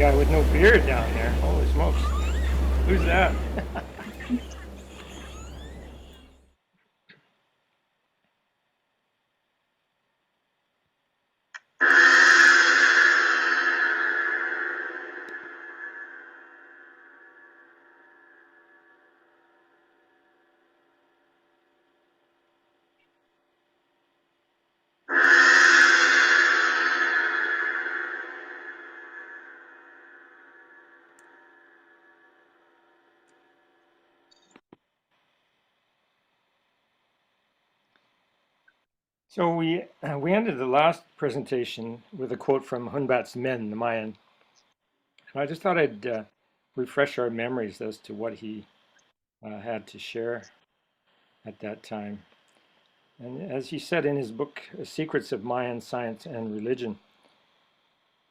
guy with no beard down there. Holy smokes. Who's that? So we ended the last presentation with a quote from Hunbat's Men, the Mayan. And I just thought I'd refresh our memories as to what he had to share at that time. And as he said in his book, Secrets of Mayan Science and Religion,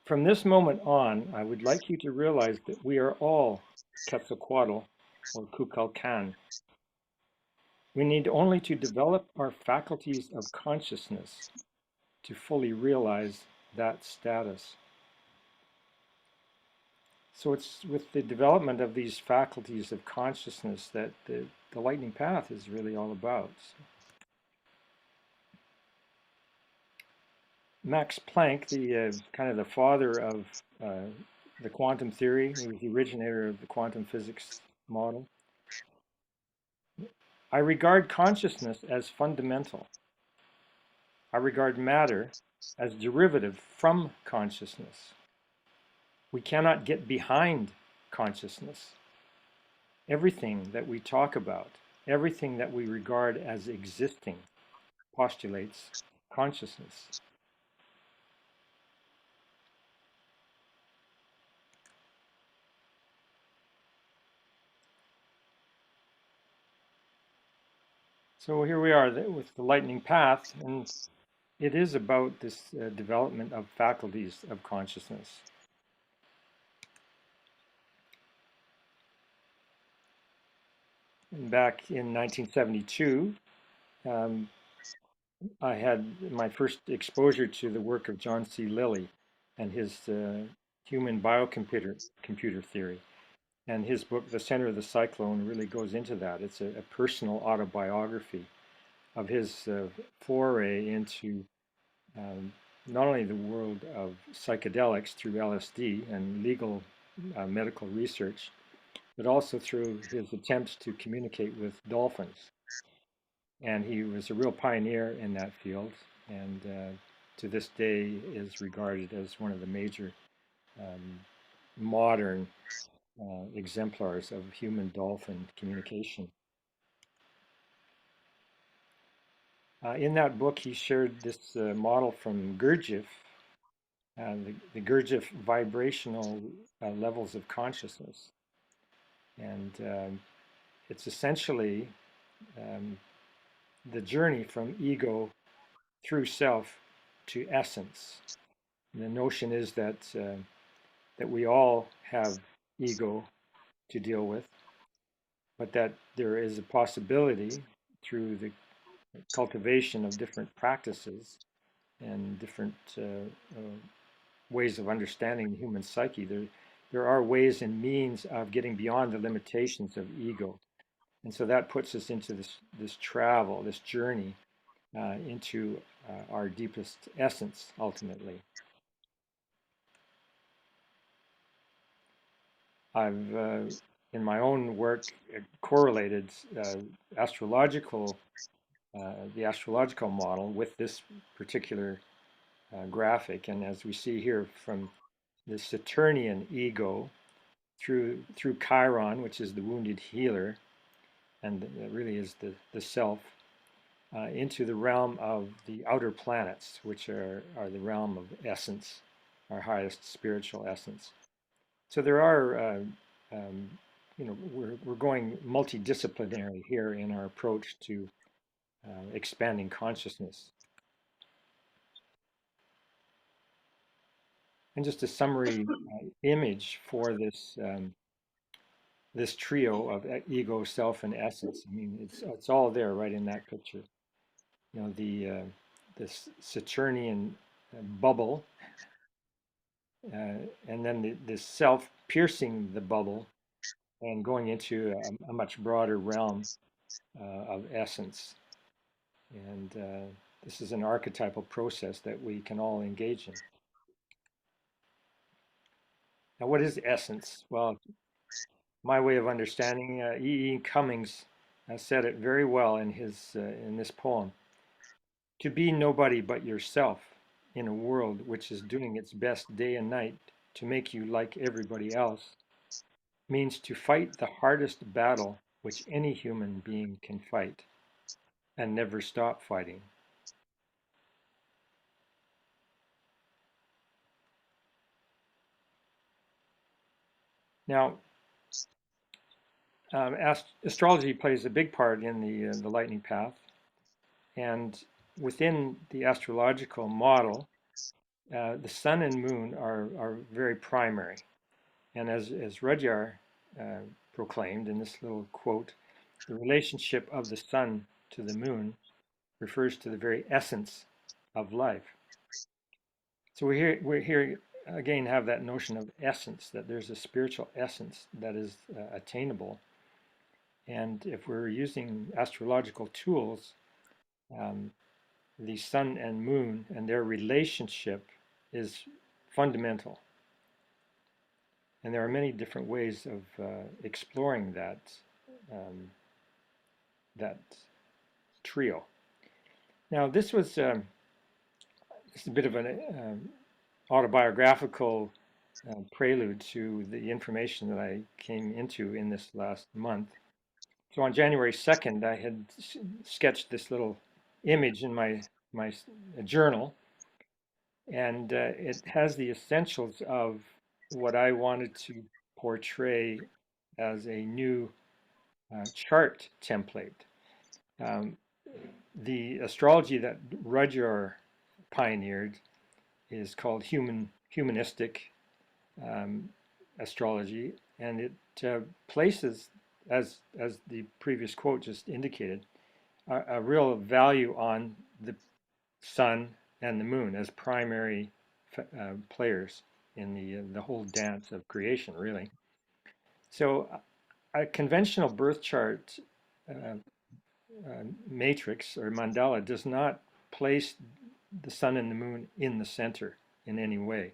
from this moment on, I would like you to realize that we are all Quetzalcoatl or Kukulkan. We need only to develop our faculties of consciousness to fully realize that status. So it's with the development of these faculties of consciousness that the lightning path is really all about. Max Planck, the kind of the father of the quantum theory, he was the originator of the quantum physics model. I regard consciousness as fundamental. I regard matter as derivative from consciousness. We cannot get behind consciousness. Everything that we talk about, everything that we regard as existing, postulates consciousness. So here we are with the lightning path, and it is about this development of faculties of consciousness. And back in 1972, I had my first exposure to the work of John C. Lilly and his human computer theory. And his book, The Center of the Cyclone, really goes into that. It's a personal autobiography of his foray into not only the world of psychedelics through LSD and legal medical research, but also through his attempts to communicate with dolphins. And he was a real pioneer in that field, and to this day is regarded as one of the major modern exemplars of human-dolphin communication. In that book, he shared this model from Gurdjieff, the Gurdjieff vibrational levels of consciousness. And it's essentially the journey from ego through self to essence. And the notion is that we all have ego to deal with, but that there is a possibility through the cultivation of different practices and different ways of understanding the human psyche. There are ways and means of getting beyond the limitations of ego. And so that puts us into this travel, this journey into our deepest essence, ultimately. I've, in my own work, correlated astrological, the astrological model with this particular graphic. And as we see here, from the Saturnian ego through Chiron, which is the wounded healer, and that really is the self, into the realm of the outer planets, which are the realm of essence, our highest spiritual essence. So there are, we're going multidisciplinary here in our approach to expanding consciousness. And just a summary image for this this trio of ego, self, and essence. I mean, it's all there right in that picture. You know, this Saturnian bubble and then the self piercing the bubble and going into a much broader realm of essence. And this is an archetypal process that we can all engage in. Now, what is essence? Well, my way of understanding, E. E. Cummings said it very well in this poem. To be nobody but yourself in a world which is doing its best day and night to make you like everybody else means to fight the hardest battle which any human being can fight and never stop fighting. Now, astrology plays a big part in the lightning path, and within the astrological model, the sun and moon are very primary. And as Rudhyar proclaimed in this little quote, the relationship of the sun to the moon refers to the very essence of life. So we're here again have that notion of essence, that there's a spiritual essence that is attainable. And if we're using astrological tools, um, the sun and moon and their relationship is fundamental. And there are many different ways of exploring um, that trio. Now, this is a bit of an autobiographical prelude to the information that I came into in this last month. So on January 2nd, I had sketched this little image in my journal, and it has the essentials of what I wanted to portray as a new chart template. Um, the astrology that Rudhyar pioneered is called humanistic um, astrology, and it places, as the previous quote just indicated, a real value on the sun and the moon as primary players in the whole dance of creation, really. So a conventional birth chart uh, matrix or mandala does not place the sun and the moon in the center in any way.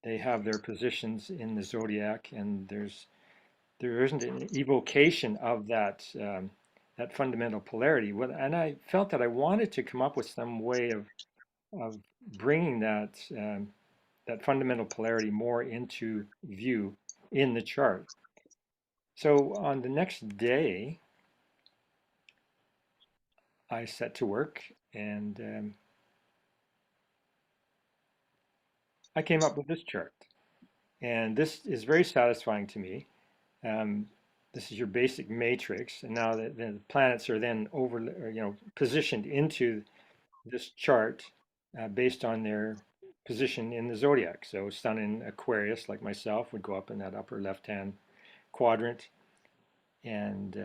They have their positions in the zodiac, and there isn't an evocation of that fundamental polarity. And I felt that I wanted to come up with some way of bringing that fundamental polarity more into view in the chart. So on the next day, I set to work, and I came up with this chart. And this is very satisfying to me. Um, this is your basic matrix, and now the planets are then positioned into this chart based on their position in the zodiac. So Sun in Aquarius, like myself, would go up in that upper left-hand quadrant, and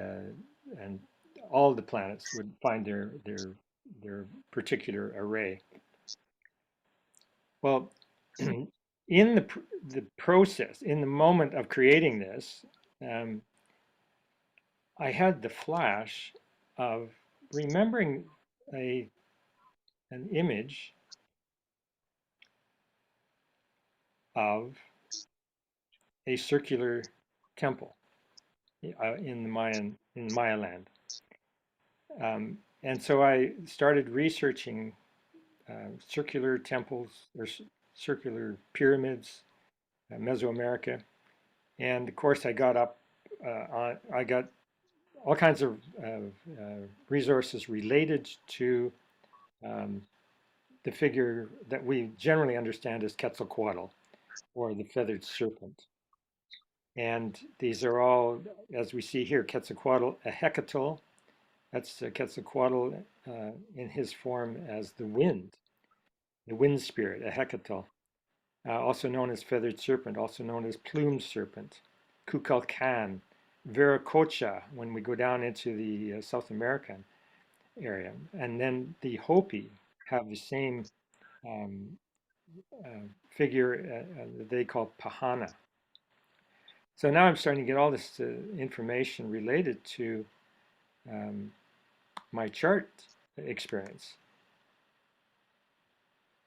all the planets would find their particular array. Well, in the process, in the moment of creating this, um, I had the flash of remembering a an image of a circular temple in the Maya land. And so I started researching circular temples or circular pyramids, Mesoamerica, and of course I got all kinds of resources related to um, the figure that we generally understand as Quetzalcoatl, or the feathered serpent. And these are all, as we see here, Quetzalcoatl, a Hecatl. That's Quetzalcoatl in his form as the wind spirit, a Hecatl. Also known as feathered serpent, also known as plumed serpent, Kukulkan, Viracocha, when we go down into the South American area. And then the Hopi have the same um, figure that they call Pahana. So now I'm starting to get all this information related to my chart experience.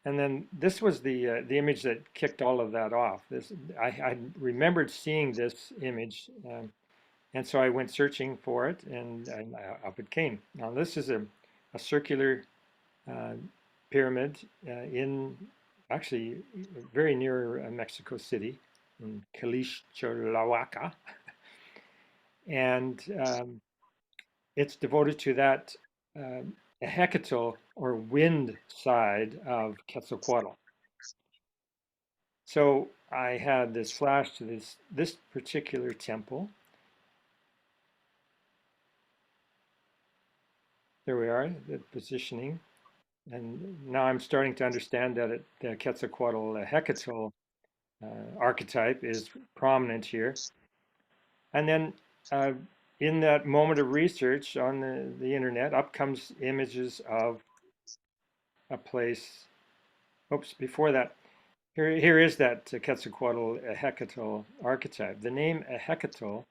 And then this was the image that kicked all of that off. I remembered seeing this image, and so I went searching for it, and up it came. Now this is a circular pyramid in actually very near Mexico City, in Calixtlahuaca, and it's devoted to that Hecatl or wind side of Quetzalcoatl. So I had this flash to this particular temple. There we are, the positioning. And now I'm starting to understand that the Quetzalcoatl Hecatl archetype is prominent here. And then in that moment of research on the internet, up comes images of a place. Oops, before that, here is that Quetzalcoatl Hecatl archetype. The name Hecatl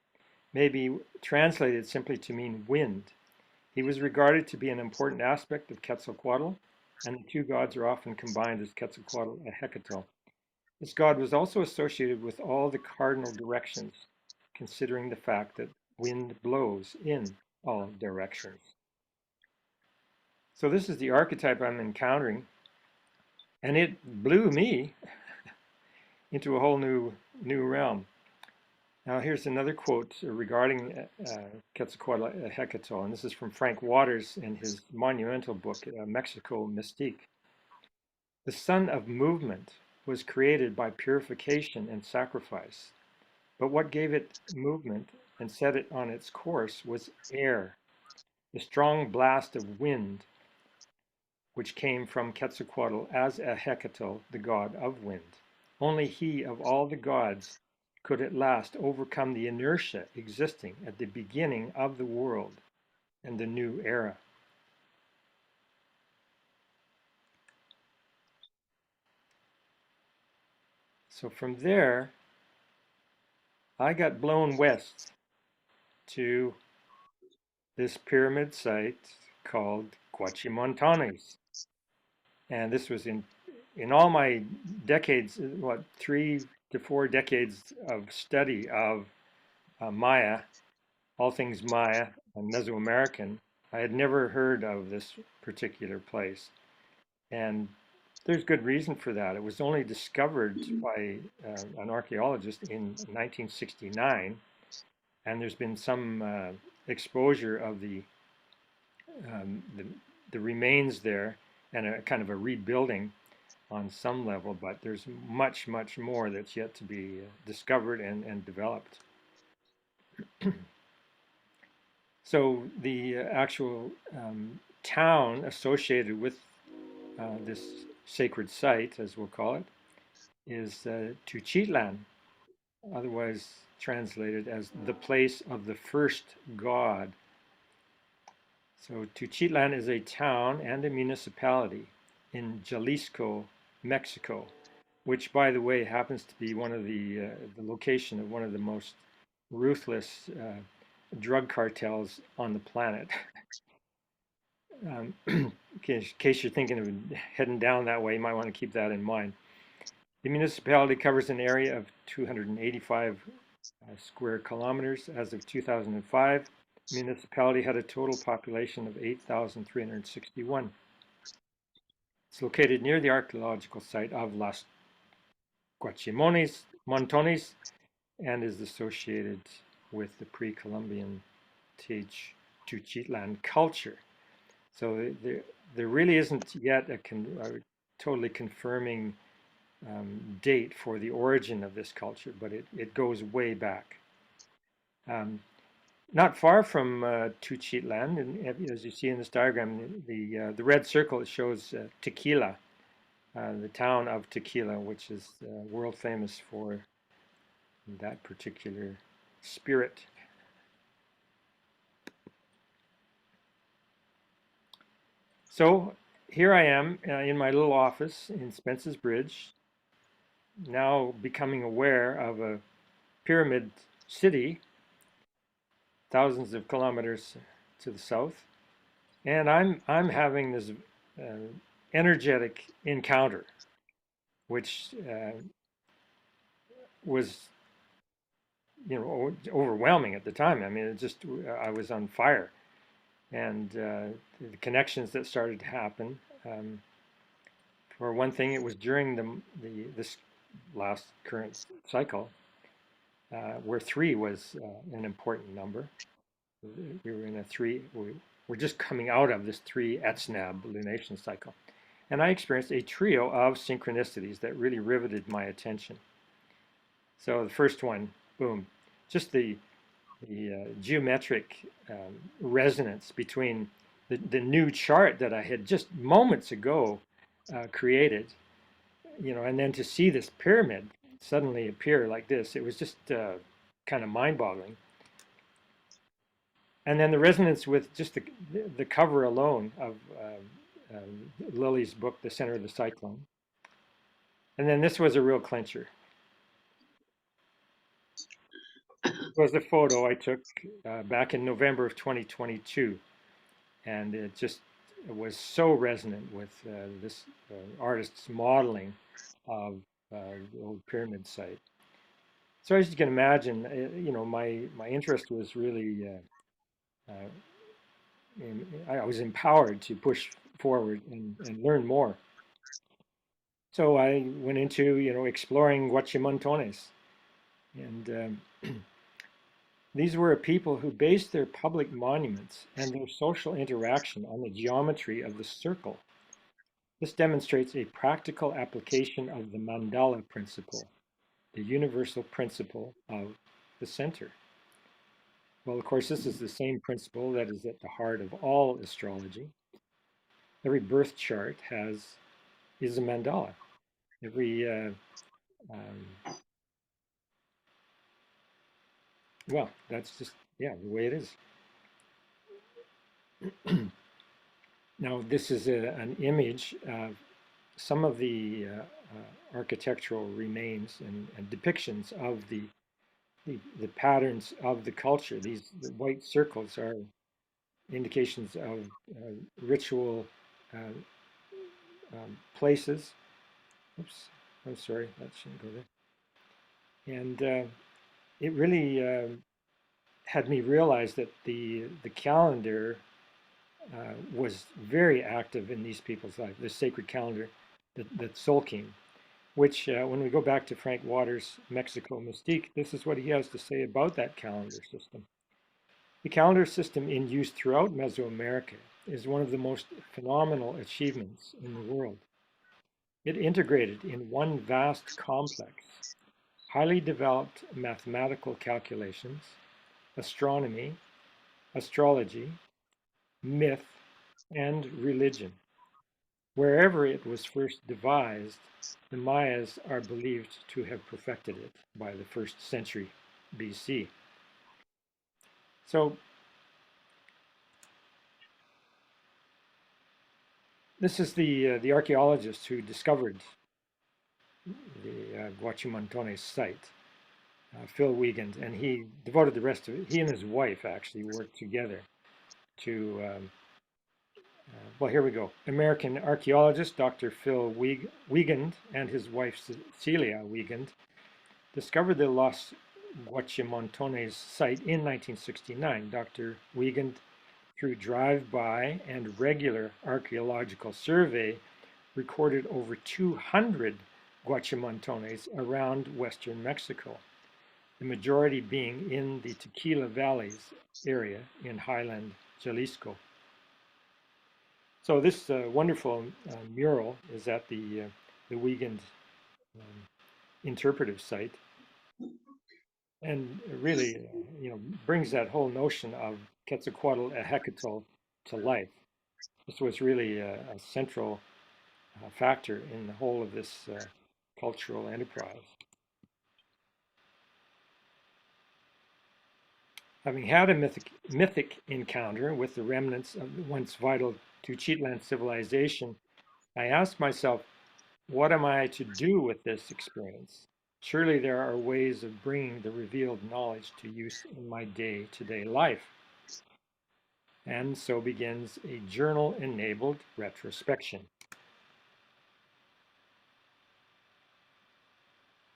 may be translated simply to mean wind. He was regarded to be an important aspect of Quetzalcoatl, and the two gods are often combined as Quetzalcoatl and Hecatl. This god was also associated with all the cardinal directions, considering the fact that wind blows in all directions. So this is the archetype I'm encountering, and it blew me into a whole new realm. Now here's another quote regarding Quetzalcoatl Hecatl, and this is from Frank Waters in his monumental book, Mexico Mystique. The sun of movement was created by purification and sacrifice, but what gave it movement and set it on its course was air, the strong blast of wind, which came from Quetzalcoatl as a Hecatl, the god of wind. Only he of all the gods could at last overcome the inertia existing at the beginning of the world and the new era. So from there, I got blown west to this pyramid site called Guachimontones. And this was in all my decades, what, 3 to 4 decades of study of Maya, all things Maya and Mesoamerican. I had never heard of this particular place. And there's good reason for that. It was only discovered by an archaeologist in 1969, and there's been some exposure of um, the the remains there and a kind of a rebuilding on some level, but there's much, much more that's yet to be discovered and developed. So the actual town associated with this sacred site, as we'll call it, is Teuchitlan, otherwise translated as the place of the first god. So Teuchitlan is a town and a municipality in Jalisco, Mexico, which, by the way, happens to be one of the location of one of the most ruthless drug cartels on the planet. In case you're thinking of heading down that way, you might want to keep that in mind. The municipality covers an area of 285 square kilometers. As of 2005, the municipality had a total population of 8,361. It's located near the archaeological site of Las Guachimontones and is associated with the pre-Columbian Teuchitlan culture. So there really isn't yet a totally confirming date for the origin of this culture, but it goes way back. Not far from Teuchitlan, and as you see in this diagram, the red circle shows Tequila, the town of Tequila, which is world famous for that particular spirit. So here I am in my little office in Spence's Bridge, now becoming aware of a pyramid city thousands of kilometers to the south, and I'm having this uh, energetic encounter, which was overwhelming at the time. I mean, it just I was on fire, and the connections that started to happen. For one thing, it was during this last current cycle where three was an important number. We were in a three. We're just coming out of this three Etznab lunation cycle, and I experienced a trio of synchronicities that really riveted my attention. So the first one, boom, just the geometric resonance between the new chart that I had just moments ago created, and then to see this pyramid suddenly appear like this, it was just kind of mind-boggling. And then the resonance with just the cover alone of Lily's book, The Center of the Cyclone. And then this was a real clincher. It was a photo I took back in November of 2022. And it was so resonant with this artist's modeling of the old pyramid site. So as you can imagine, my interest was really, I was empowered to push forward and learn more. So I went into, exploring Guachimontones. And these were a people who based their public monuments and their social interaction on the geometry of the circle. This demonstrates a practical application of the mandala principle, the universal principle of the center. Well, of course, this is the same principle that is at the heart of all astrology. Every birth chart is a mandala. Every well, that's just the way it is. Now, this is an image of some of the architectural remains and depictions of the patterns of the culture. The white circles are indications of ritual uh, places. Oops, I'm sorry, that shouldn't go there. And it really had me realize that the calendar was very active in these people's lives. The sacred calendar, the Tzolk'in, which when we go back to Frank Waters' Mexico Mystique, this is what he has to say about that calendar system. The calendar system in use throughout Mesoamerica is one of the most phenomenal achievements in the world. It integrated in one vast complex, highly developed mathematical calculations, astronomy, astrology, myth, and religion. Wherever it was first devised, the Mayas are believed to have perfected it by the 1st century BC. So this is the archaeologist who discovered the Guachimontones site, Phil Wiegand, and he devoted the rest of it. He and his wife actually worked together to, well, here we go. American archaeologist Dr. Phil Wiegand and his wife Celia Wiegand discovered the Los Guachimontones site in 1969. Dr. Wiegand, through drive-by and regular archaeological survey, recorded over 200 Guachimontones around western Mexico, the majority being in the Tequila Valleys area in highland Jalisco. So this wonderful mural is at the Wiegand interpretive site, and really, brings that whole notion of Quetzalcoatl, a Hecatl, to life. This was really a central factor in the whole of this cultural enterprise. Having had a mythic encounter with the remnants of the once vital Teuchitlan civilization, I asked myself, what am I to do with this experience? Surely there are ways of bringing the revealed knowledge to use in my day-to-day life. And so begins a journal-enabled retrospection.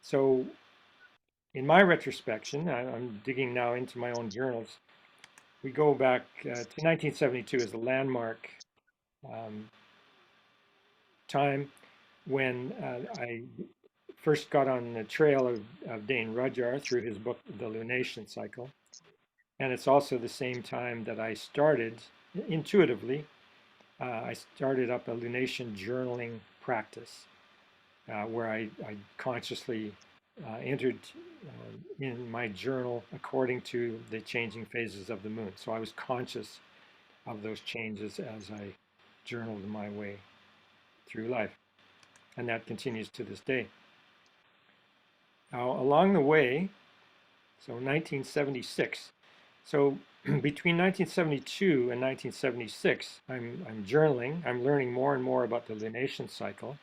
So in my retrospection, I'm digging now into my own journals. We go back to 1972 as a landmark um, time when I first got on the trail of Dane Rudhyar through his book, The Lunation Cycle. And it's also the same time that I started intuitively. I started up a lunation journaling practice where I consciously entered in my journal according to the changing phases of the moon. So I was conscious of those changes as I journaled my way through life. And that continues to this day. Now, along the way, so 1976, so between 1972 and 1976, I'm journaling. I'm learning more and more about the lunation cycle.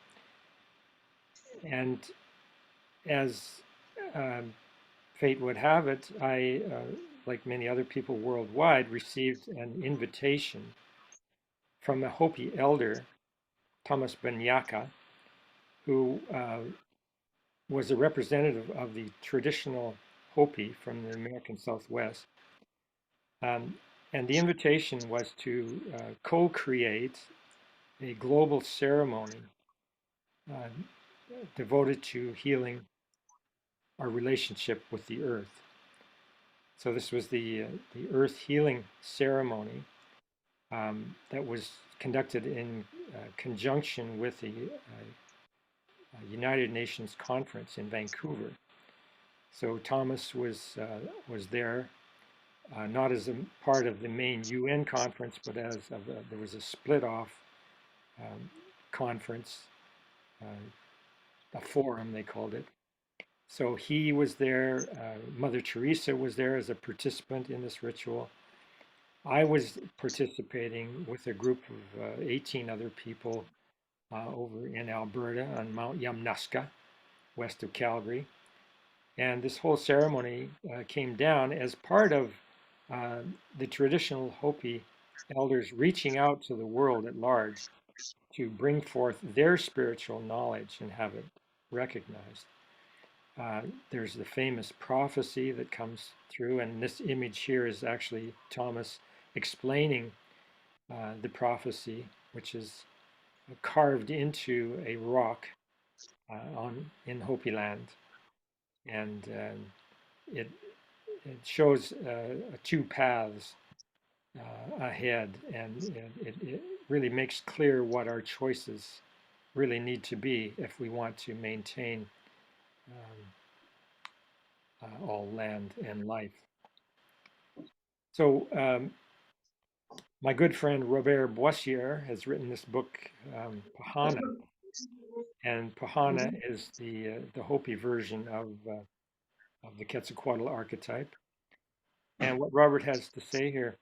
And as fate would have it, I, like many other people worldwide, received an invitation from a Hopi elder, Thomas Banyaka, who was a representative of the traditional Hopi from the American Southwest. Um, and the invitation was to co-create a global ceremony uh, devoted to healing our relationship with the earth. So this was the earth healing ceremony that was conducted in conjunction with the United Nations conference in Vancouver. So Thomas was there, not as a part of the main UN conference, but there was a split off um, conference, a forum they called it. So he was there. Mother Teresa was there as a participant in this ritual. I was participating with a group of 18 other people over in Alberta on Mount Yamnuska, west of Calgary. And this whole ceremony came down as part of uh, the traditional Hopi elders reaching out to the world at large to bring forth their spiritual knowledge and have it recognized. There's the famous prophecy that comes through, and this image here is actually Thomas explaining the prophecy, which is carved into a rock in Hopi land, and it it shows two paths ahead, and it really makes clear what our choices really need to be if we want to maintain all land and life. So my good friend Robert Boissier has written this book, Pahana, and Pahana is the Hopi version of the Quetzalcoatl archetype. And what Robert has to say here,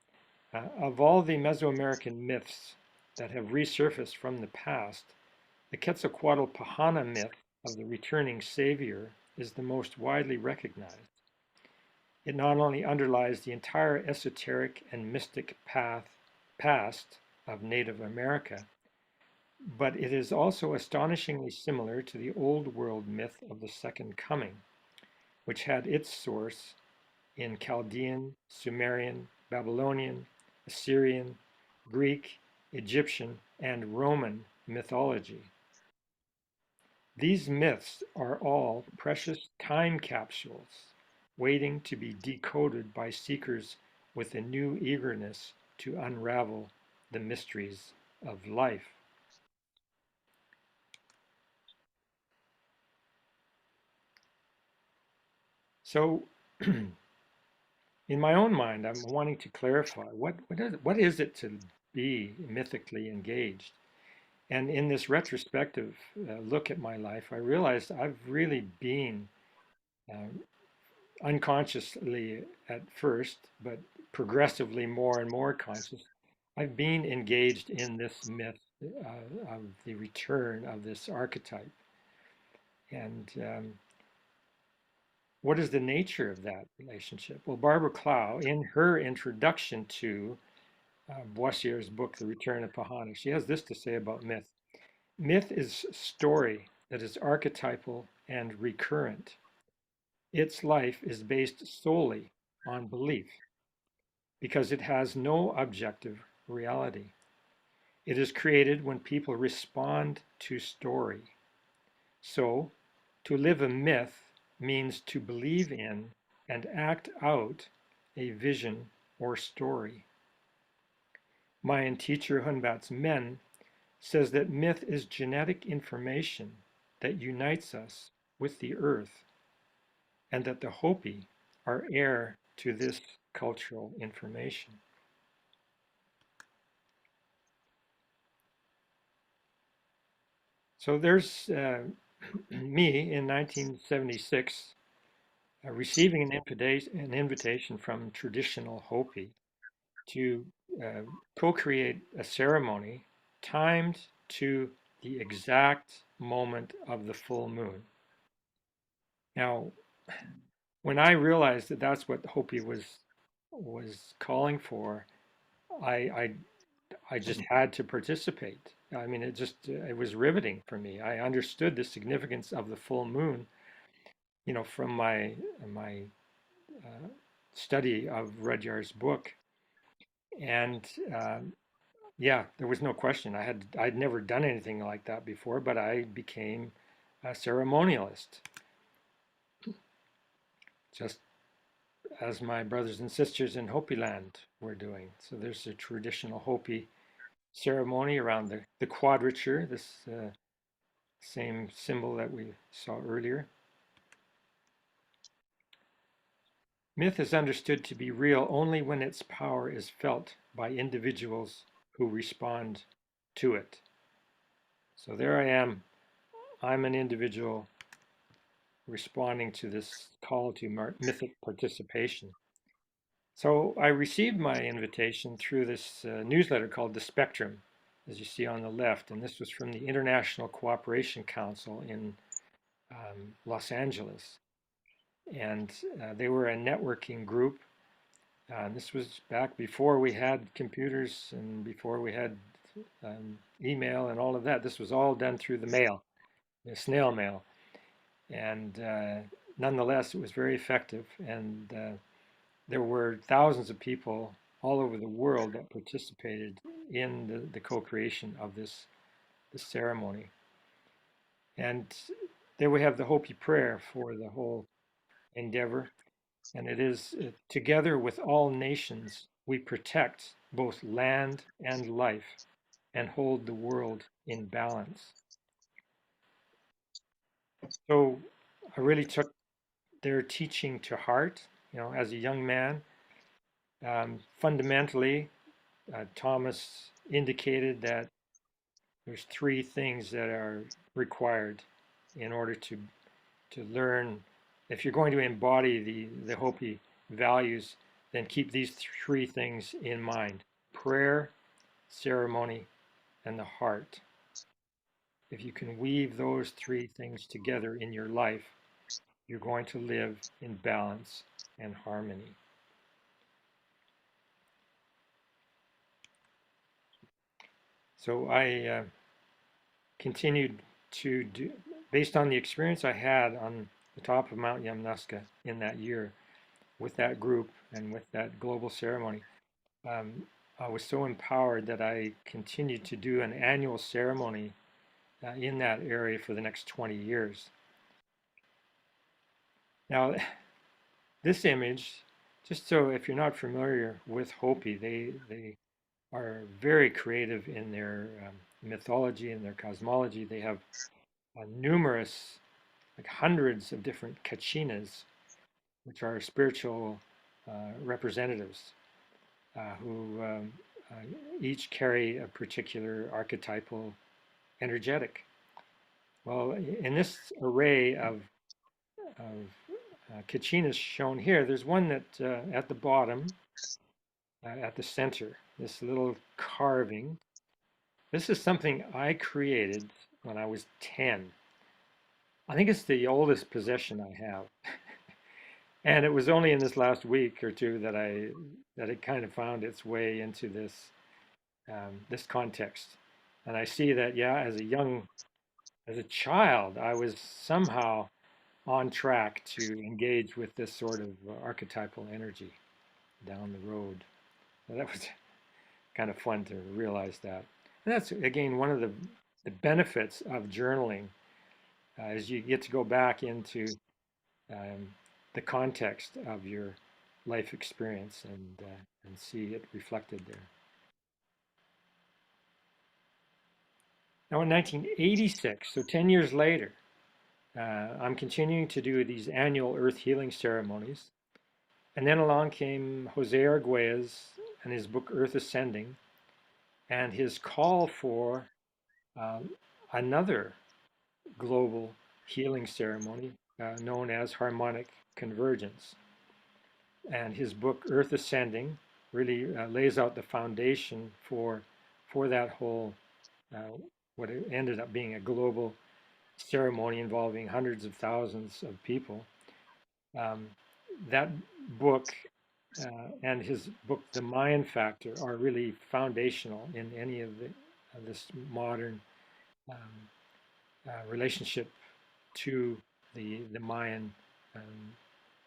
of all the Mesoamerican myths that have resurfaced from the past, the Quetzalcoatl Pahana myth of the returning savior is the most widely recognized. It not only underlies the entire esoteric and mystic past of Native America, but it is also astonishingly similar to the Old World myth of the Second Coming, which had its source in Chaldean, Sumerian, Babylonian, Assyrian, Greek, Egyptian, and Roman mythology. These myths are all precious time capsules waiting to be decoded by seekers with a new eagerness to unravel the mysteries of life. So, in my own mind, I'm wanting to clarify what is it to be mythically engaged? And in this retrospective look at my life, I realized I've really been uh, unconsciously at first, but progressively more and more conscious. I've been engaged in this myth of the return of this archetype. And what is the nature of that relationship? Well, Barbara Clow, in her introduction to Boissier's book, The Return of Pahana, she has this to say about myth. Myth is story that is archetypal and recurrent. Its life is based solely on belief because it has no objective reality. It is created when people respond to story. So, to live a myth means to believe in and act out a vision or story. Mayan teacher Hunbat's Men says that myth is genetic information that unites us with the earth, and that the Hopi are heir to this cultural information. So there's me in 1976 receiving an invitation from traditional Hopi to co-create a ceremony timed to the exact moment of the full moon. Now, when I realized that that's what Hopi was calling for, I, I I just had to participate. I mean, it was riveting for me. I understood the significance of the full moon, from my uh, study of Rudhyar's book, and yeah, there was no question. I'd never done anything like that before, but I became a ceremonialist, just as my brothers and sisters in Hopi land were doing. So there's a traditional Hopi ceremony around the quadrature, this same symbol that we saw earlier. Myth is understood to be real only when its power is felt by individuals who respond to it. So there I am. I'm an individual responding to this call to mythic participation. So I received my invitation through this newsletter called The Spectrum, as you see on the left, and this was from the International Cooperation Council in Los Angeles. And they were a networking group. This was back before we had computers and before we had email and all of that. This was all done through the mail, the snail mail. And nonetheless, it was very effective. And there were thousands of people all over the world that participated in the co-creation of this ceremony. And there we have the Hopi prayer for the whole endeavor. And it is together with all nations, we protect both land and life and hold the world in balance. So I really took their teaching to heart, as a young man. Fundamentally, Thomas indicated that there's three things that are required in order to learn. If you're going to embody the Hopi values, then keep these three things in mind: prayer, ceremony, and the heart. If you can weave those three things together in your life, you're going to live in balance and harmony. So I continued to do, based on the experience I had on the top of Mount Yamnuska in that year with that group and with that global ceremony. I was so empowered that I continued to do an annual ceremony in that area for the next 20 years. Now, this image, just so if you're not familiar with Hopi, they are very creative in their mythology and their cosmology. They have numerous, like hundreds of different kachinas, which are spiritual representatives who each carry a particular archetypal energetic. Well, in this array of kachinas shown here, there's one that at the bottom, at the center, this little carving. This is something I created when I was 10. I think it's the oldest possession I have. And it was only in this last week or two that it kind of found its way into this context. And I see that, yeah, as a child, I was somehow on track to engage with this sort of archetypal energy down the road. So that was kind of fun to realize that. And that's, again, one of the benefits of journaling is you get to go back into um, the context of your life experience and see it reflected there. Now, in 1986, so 10 years later, I'm continuing to do these annual earth healing ceremonies. And then along came Jose Arguelles and his book Earth Ascending and his call for um, another global healing ceremony known as harmonic convergence. And his book Earth Ascending really lays out the foundation for that whole what ended up being a global ceremony involving hundreds of thousands of people. Um, that book and his book, The Mayan Factor, are really foundational in any of this modern um, relationship to the Mayan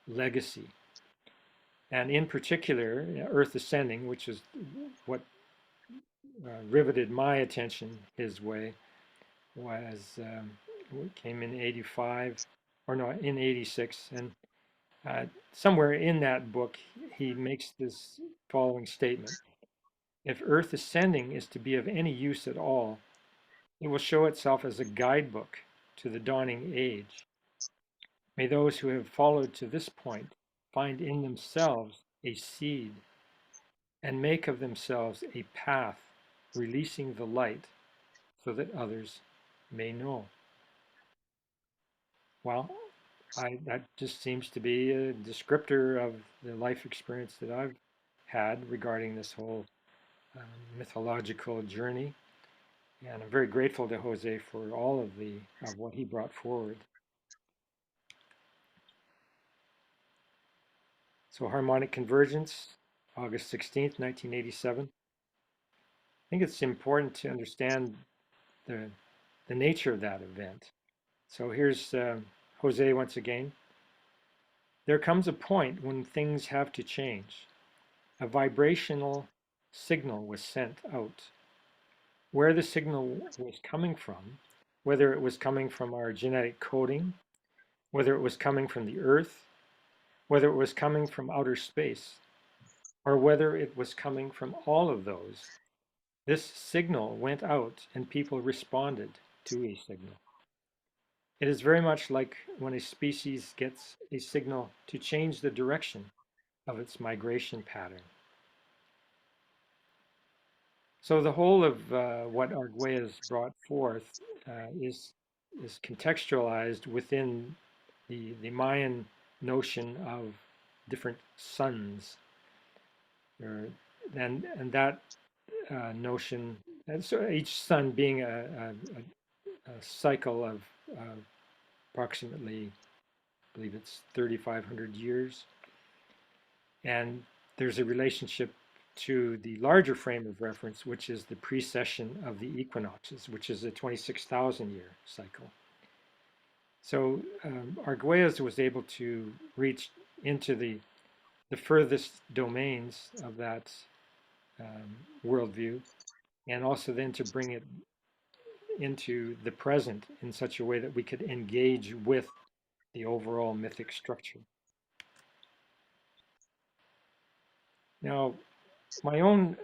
legacy. And in particular, Earth Ascending, which is what riveted my attention his way, was came in 85, or no, in 86. And somewhere in that book, he makes this following statement. If Earth Ascending is to be of any use at all, it will show itself as a guidebook to the dawning age. May those who have followed to this point find in themselves a seed and make of themselves a path, releasing the light so that others may know. Well, that just seems to be a descriptor of the life experience that I've had regarding this whole um, mythological journey. And I'm very grateful to Jose for all of what he brought forward. So harmonic convergence, August 16th, 1987. I think it's important to understand the, the nature of that event. So here's Jose once again. There comes a point when things have to change. A vibrational signal was sent out. Where the signal was coming from, whether it was coming from our genetic coding, whether it was coming from the earth, whether it was coming from outer space, or whether it was coming from all of those, this signal went out and people responded to a signal. It is very much like when a species gets a signal to change the direction of its migration pattern. So the whole of what Arguelles brought forth is contextualized within the Mayan notion of different suns, and that notion, and so each sun being a cycle of approximately, I believe it's 3,500 years, and there's a relationship to the larger frame of reference, which is the precession of the equinoxes, which is a 26,000 year cycle. So Arguelles was able to reach into the furthest domains of that worldview, and also then to bring it into the present in such a way that we could engage with the overall mythic structure. Now, my own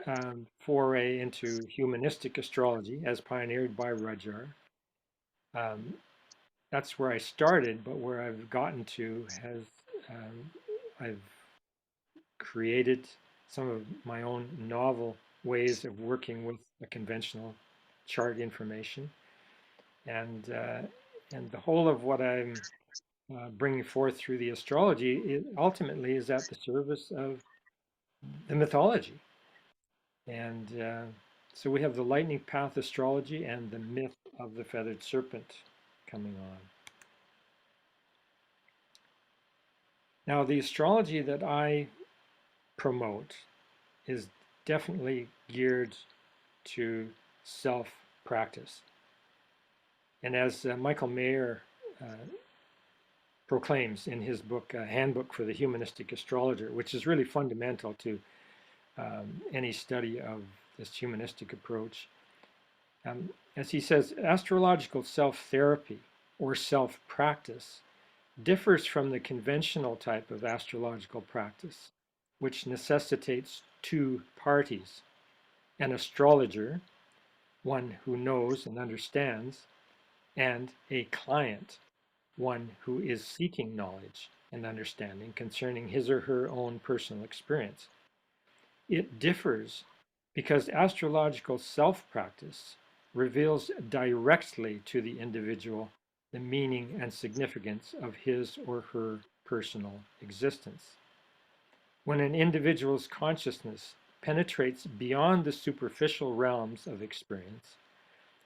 foray into humanistic astrology, as pioneered by Rudhyar, um, that's where I started, but where I've gotten to has I've created some of my own novel ways of working with the conventional chart information, and the whole of what I'm bringing forth through the astrology ultimately is at the service of the mythology. And so we have the lightning path astrology and the myth of the feathered serpent coming on. Now, the astrology that I promote is definitely geared to self-practice. And as Michael Mayer proclaims in his book, Handbook for the Humanistic Astrologer, which is really fundamental to any study of this humanistic approach. As he says, astrological self-therapy or self-practice differs from the conventional type of astrological practice, which necessitates two parties, an astrologer, one who knows and understands, and a client, one who is seeking knowledge and understanding concerning his or her own personal experience. It differs because astrological self-practice reveals directly to the individual the meaning and significance of his or her personal existence. When an individual's consciousness penetrates beyond the superficial realms of experience,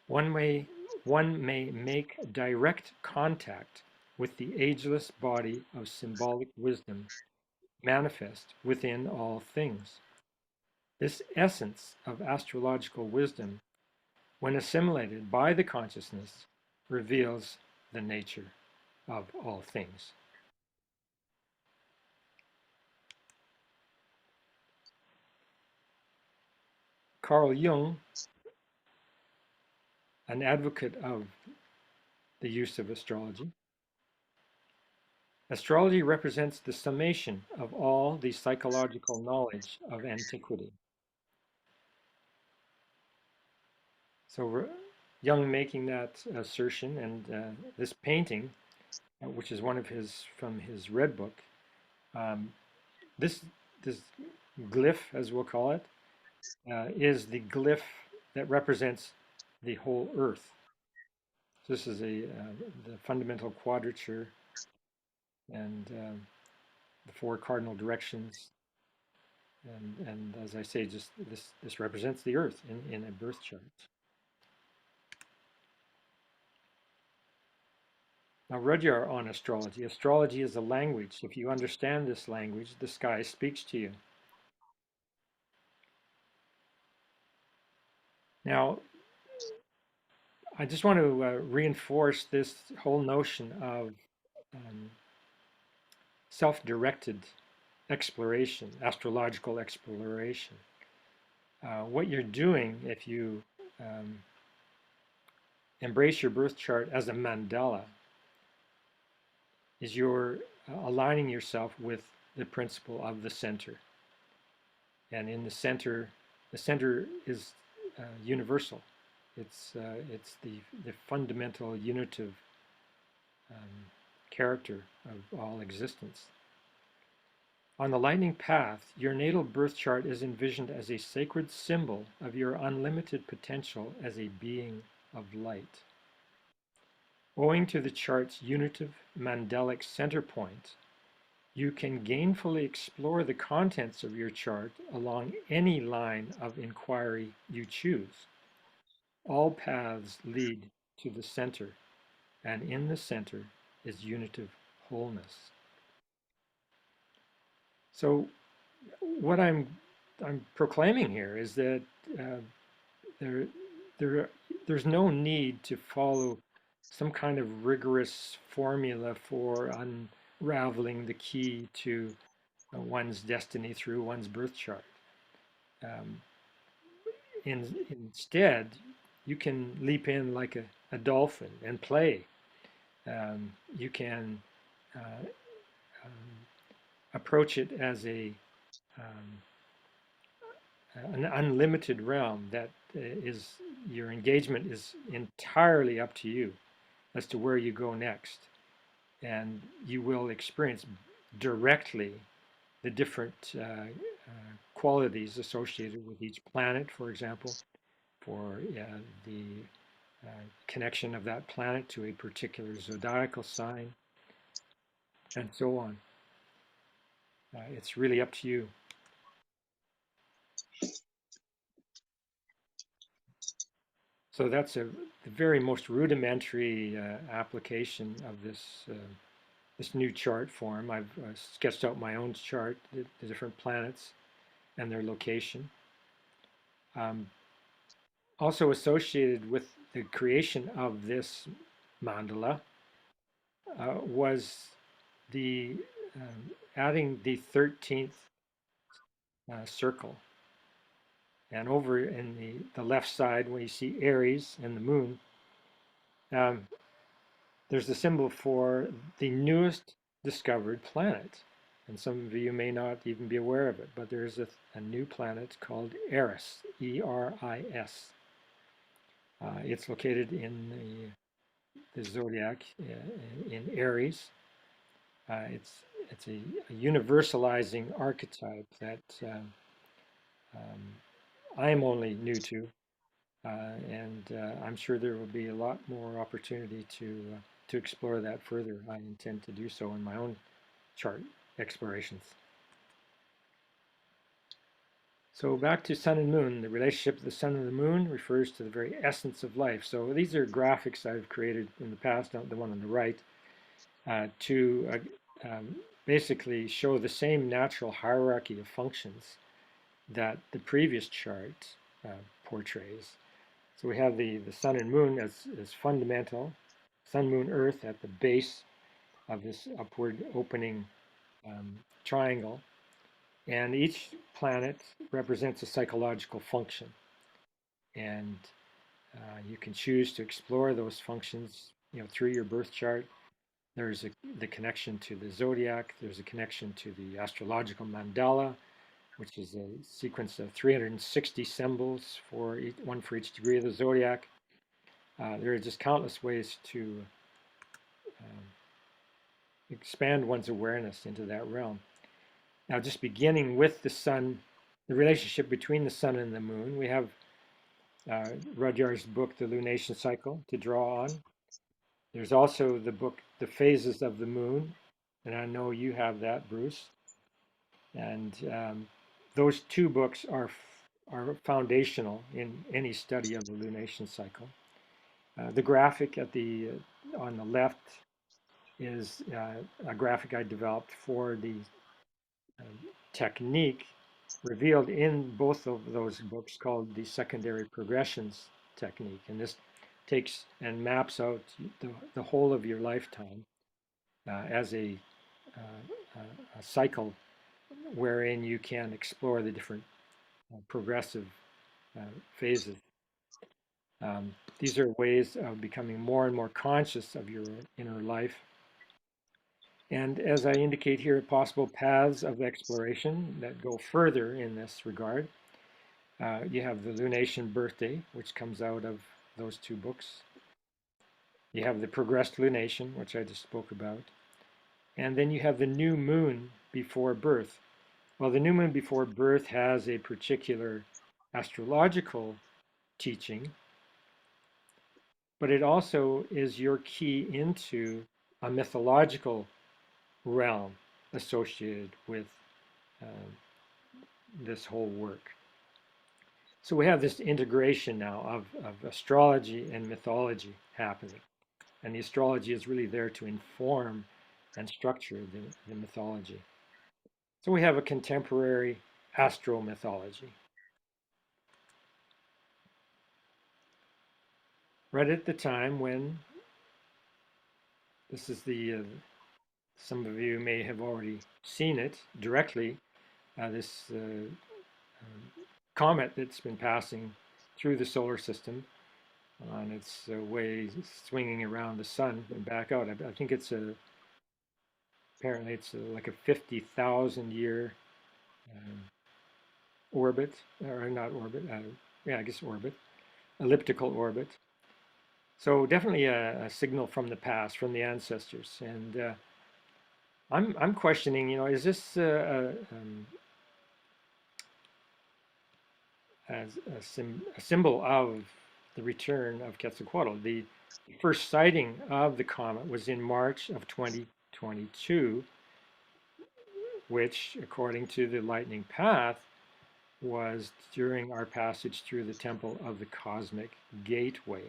one may make direct contact with the ageless body of symbolic wisdom manifest within all things. This essence of astrological wisdom, when assimilated by the consciousness, reveals the nature of all things. Carl Jung, an advocate of the use of astrology, astrology represents the summation of all the psychological knowledge of antiquity. So Jung making that assertion, and this painting, which is one of his from his Red Book, this glyph, as we'll call it, is the glyph that represents the whole Earth. So this is the fundamental quadrature and the four cardinal directions. And as I say, just this represents the Earth in a birth chart. Now, Rudhyar on astrology. Astrology is a language. If you understand this language, the sky speaks to you. Now, I just want to reinforce this whole notion of self-directed exploration, astrological exploration. What you're doing if you embrace your birth chart as a mandala is you're aligning yourself with the principle of the center. And in the center is universal. It's the fundamental unitive character of all existence. On the lightning path, your natal birth chart is envisioned as a sacred symbol of your unlimited potential as a being of light. Owing to the chart's unitive mandalic center point, you can gainfully explore the contents of your chart along any line of inquiry you choose. All paths lead to the center, and in the center is unitive wholeness. So what I'm proclaiming here is that there's no need to follow some kind of rigorous formula for unraveling the key to one's destiny through one's birth chart. Instead, you can leap in like a dolphin and play. You can approach it as an unlimited realm that is, your engagement is entirely up to you as to where you go next. And you will experience directly the different qualities associated with each planet, for example, for the connection of that planet to a particular zodiacal sign, and so on. It's really up to you. So that's the very most rudimentary application of this new chart form. I've sketched out my own chart, the different planets and their location. Um, Also associated with the creation of this mandala was the adding the 13th circle. And over in the left side, when you see Aries and the moon, um, there's the symbol for the newest discovered planet. And some of you may not even be aware of it, but there's a new planet called Eris, E-R-I-S. It's located in the zodiac in Aries. It's a universalizing archetype that I'm only new to, and I'm sure there will be a lot more opportunity to explore that further. I intend to do so in my own chart explorations. So back to sun and moon, the relationship of the sun and the moon refers to the very essence of life. So these are graphics I've created in the past, the one on the right, to basically show the same natural hierarchy of functions that the previous chart portrays. So we have the sun and moon as fundamental, sun, moon, earth at the base of this upward opening triangle. And each planet represents a psychological function. And you can choose to explore those functions, through your birth chart. There's the connection to the zodiac. There's a connection to the astrological mandala, which is a sequence of 360 symbols one for each degree of the zodiac. There are just countless ways to expand one's awareness into that realm. Now, just beginning with the sun, the relationship between the sun and the moon, we have Rudhyar's book, The Lunation Cycle, to draw on. There's also the book, The Phases of the Moon, and I know you have that, Bruce. And those two books are foundational in any study of the lunation cycle. The graphic on the left is a graphic I developed for the technique revealed in both of those books called the secondary progressions technique. And this takes and maps out the whole of your lifetime as a cycle wherein you can explore the different progressive phases. These are ways of becoming more and more conscious of your inner life. And as I indicate here, possible paths of exploration that go further in this regard. You have the lunation birthday, which comes out of those two books. You have the progressed lunation, which I just spoke about. And then you have the new moon before birth. Well, the new moon before birth has a particular astrological teaching, but it also is your key into a mythological realm associated with this whole work. So we have this integration now of astrology and mythology happening. And the astrology is really there to inform and structure the mythology. So we have a contemporary astro-mythology. Right at the time when, this is some of you may have already seen it directly, this comet that's been passing through the solar system on its way swinging around the sun and back out. I think apparently it's like a 50,000 year orbit, or not orbit, yeah, I guess orbit, elliptical orbit. So definitely a signal from the past, from the ancestors. And I'm questioning, is this a symbol of the return of Quetzalcoatl? The first sighting of the comet was in March of 2022, which, according to the lightning path, was during our passage through the temple of the cosmic gateway.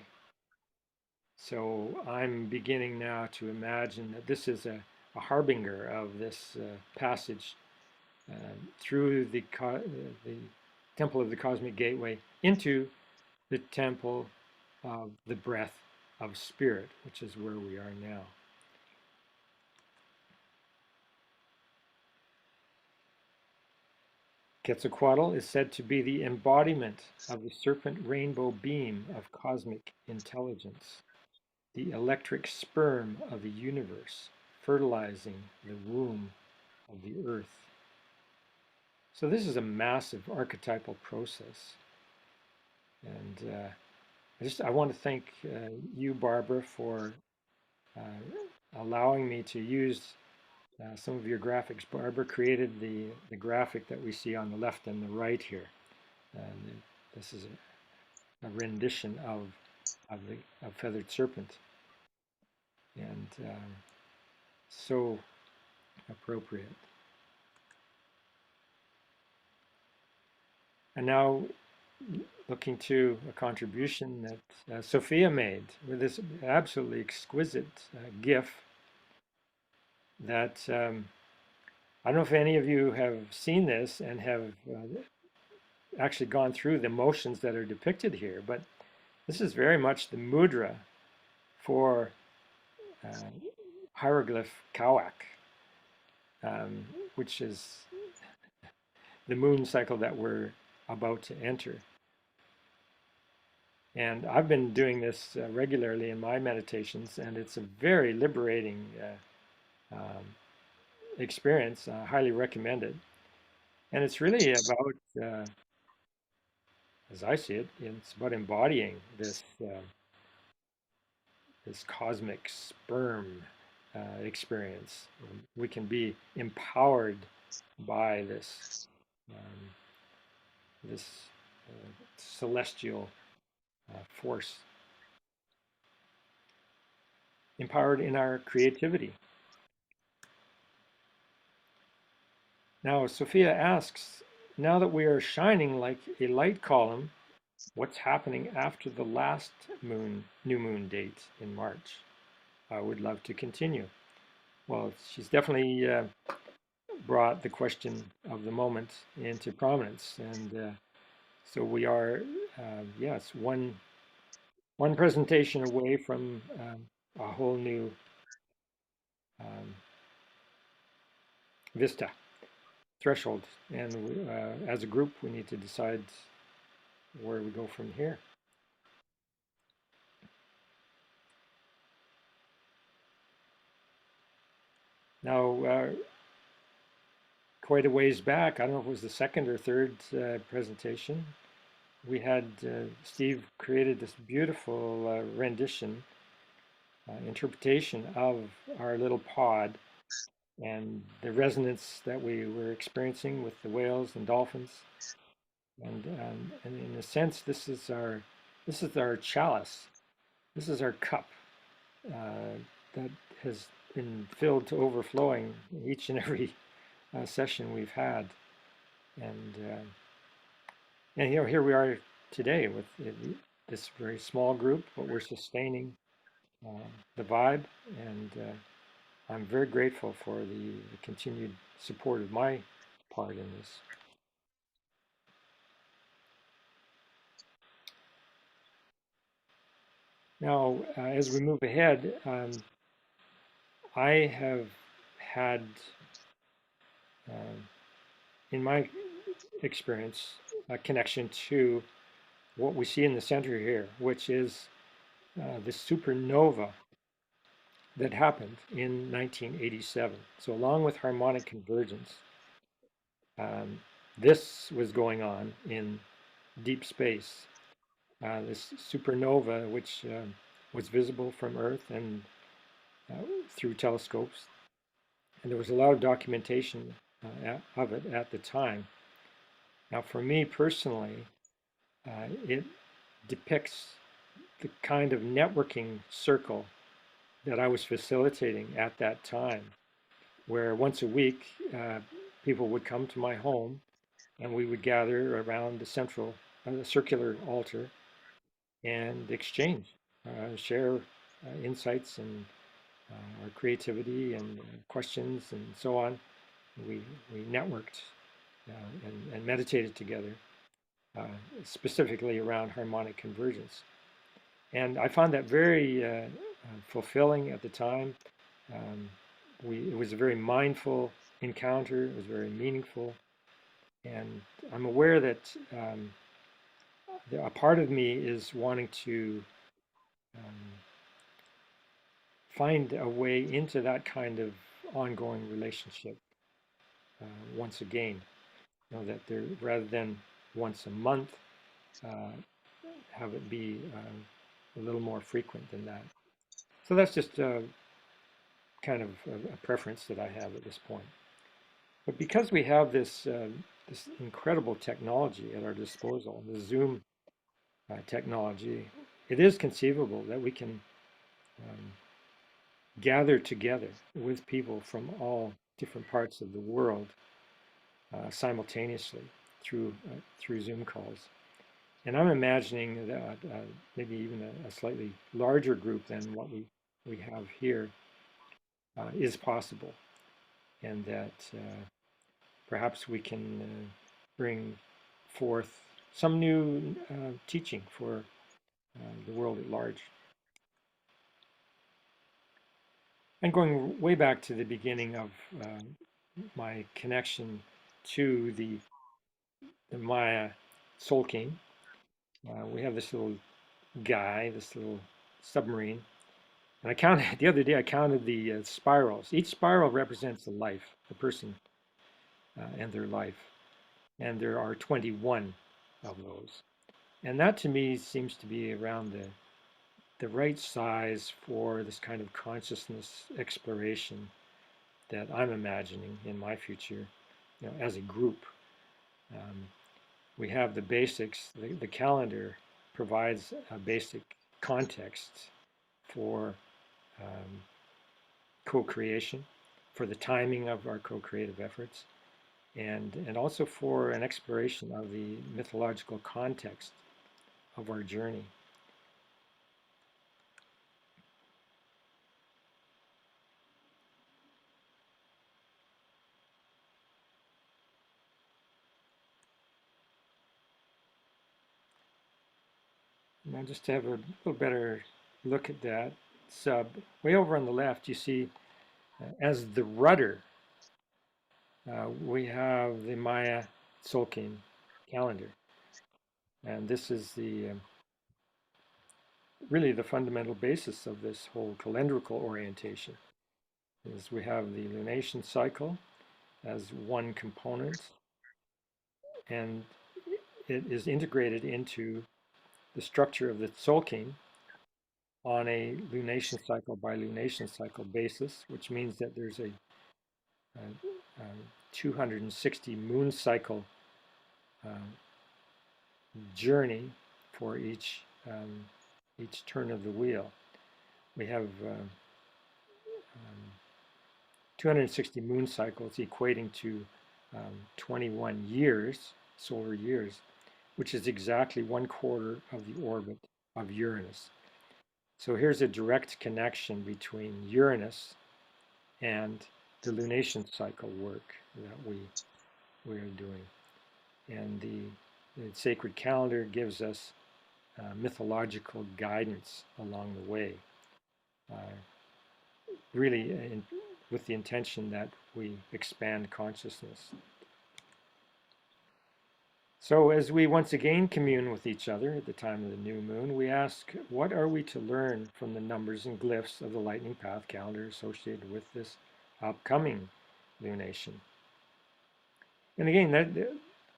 So I'm beginning now to imagine that this is a harbinger of this passage through the temple of the cosmic gateway into the temple of the breath of spirit, which is where we are now. Quetzalcoatl is said to be the embodiment of the serpent rainbow beam of cosmic intelligence, the electric sperm of the universe, fertilizing the womb of the earth. So this is a massive archetypal process. And I want to thank you, Barbara, for allowing me to use some of your graphics. Barbara created the graphic that we see on the left and the right here. And this is a rendition of the feathered serpent, and so appropriate. And now looking to a contribution that Sophia made with this absolutely exquisite GIF that I don't know if any of you have seen this and have actually gone through the motions that are depicted here, but this is very much the mudra for hieroglyph Kawak, which is the moon cycle that we're about to enter. And I've been doing this regularly in my meditations, and it's a very liberating experience. I highly recommend it. And it's really about, as I see it, it's about embodying this this cosmic sperm experience. We can be empowered by this this celestial force, empowered in our creativity. Now, Sophia asks, now that we are shining like a light column, what's happening after the last new moon date in March? I would love to continue. Well, she's definitely brought the question of the moment into prominence, and so we are, yes, one presentation away from a whole new vista, threshold, and as a group, we need to decide where we go from here. Now, quite a ways back, I don't know if it was the second or third presentation, we had Steve created this beautiful rendition, interpretation of our little pod and the resonance that we were experiencing with the whales and dolphins. And in a sense, this is our chalice. This is our cup that has been filled to overflowing each and every session we've had. And here we are today with this very small group, but we're sustaining the vibe, and I'm very grateful for the continued support of my part in this. Now, as we move ahead, I have had, in my experience, a connection to what we see in the center here, which is the supernova that happened in 1987. So along with harmonic convergence, this was going on in deep space. This supernova, which was visible from Earth and through telescopes, and there was a lot of documentation of it at the time. Now, for me personally, it depicts the kind of networking circle that I was facilitating at that time, where once a week people would come to my home and we would gather around the circular altar and exchange, share insights and our creativity and questions and so on. We, we networked and meditated together, uh, specifically around harmonic convergence. And I found that very fulfilling at the time. Um, it was a very mindful encounter. It was very meaningful. And I'm aware that a part of me is wanting to um, find a way into that kind of ongoing relationship once again. You know, that there, rather than once a month, uh, have it be a little more frequent than that. So that's just kind of a preference that I have at this point. But because we have this incredible technology at our disposal, the Zoom technology, it is conceivable that we can um, gather together with people from all different parts of the world simultaneously through Zoom calls. And I'm imagining that maybe even a slightly larger group than what we have here is possible, and that perhaps we can bring forth some new teaching for the world at large. And going way back to the beginning of my connection to the Maya Soul King, we have this little guy, this little submarine. And I counted the other day, I counted the spirals. Each spiral represents a life, a person and their life. And there are 21 of those. And that to me seems to be around the right size for this kind of consciousness exploration that I'm imagining in my future, you know, as a group. Um, we have the basics. The calendar provides a basic context for um, co-creation, for the timing of our co-creative efforts, and also for an exploration of the mythological context of our journey. Now, just to have a little better look at that sub, way over on the left, you see as the rudder, we have the Maya Tzolk'in calendar. And this is the really the fundamental basis of this whole calendrical orientation. Is we have the lunation cycle as one component, and it is integrated into the structure of the Tzolk'in on a lunation cycle by lunation cycle basis, which means that there's a 260 moon cycle uh, journey for each turn of the wheel. We have 260 moon cycles equating to 21 years, solar years, which is exactly 1/4 of the orbit of Uranus. So here's a direct connection between Uranus and the lunation cycle work that we are doing. And the sacred calendar gives us mythological guidance along the way, uh, really with the intention that we expand consciousness. So as we once again commune with each other at the time of the new moon, we ask, what are we to learn from the numbers and glyphs of the lightning path calendar associated with this upcoming lunation? And again,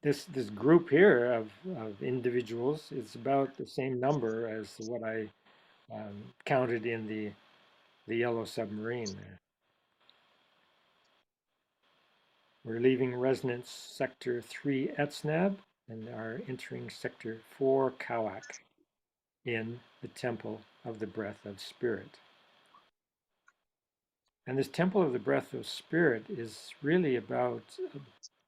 this group here of individuals is about the same number as what I counted in the yellow submarine there. We're leaving resonance sector 3 Etznab and are entering sector 4 Kawak in the temple of the breath of spirit. And this temple of the breath of spirit is really about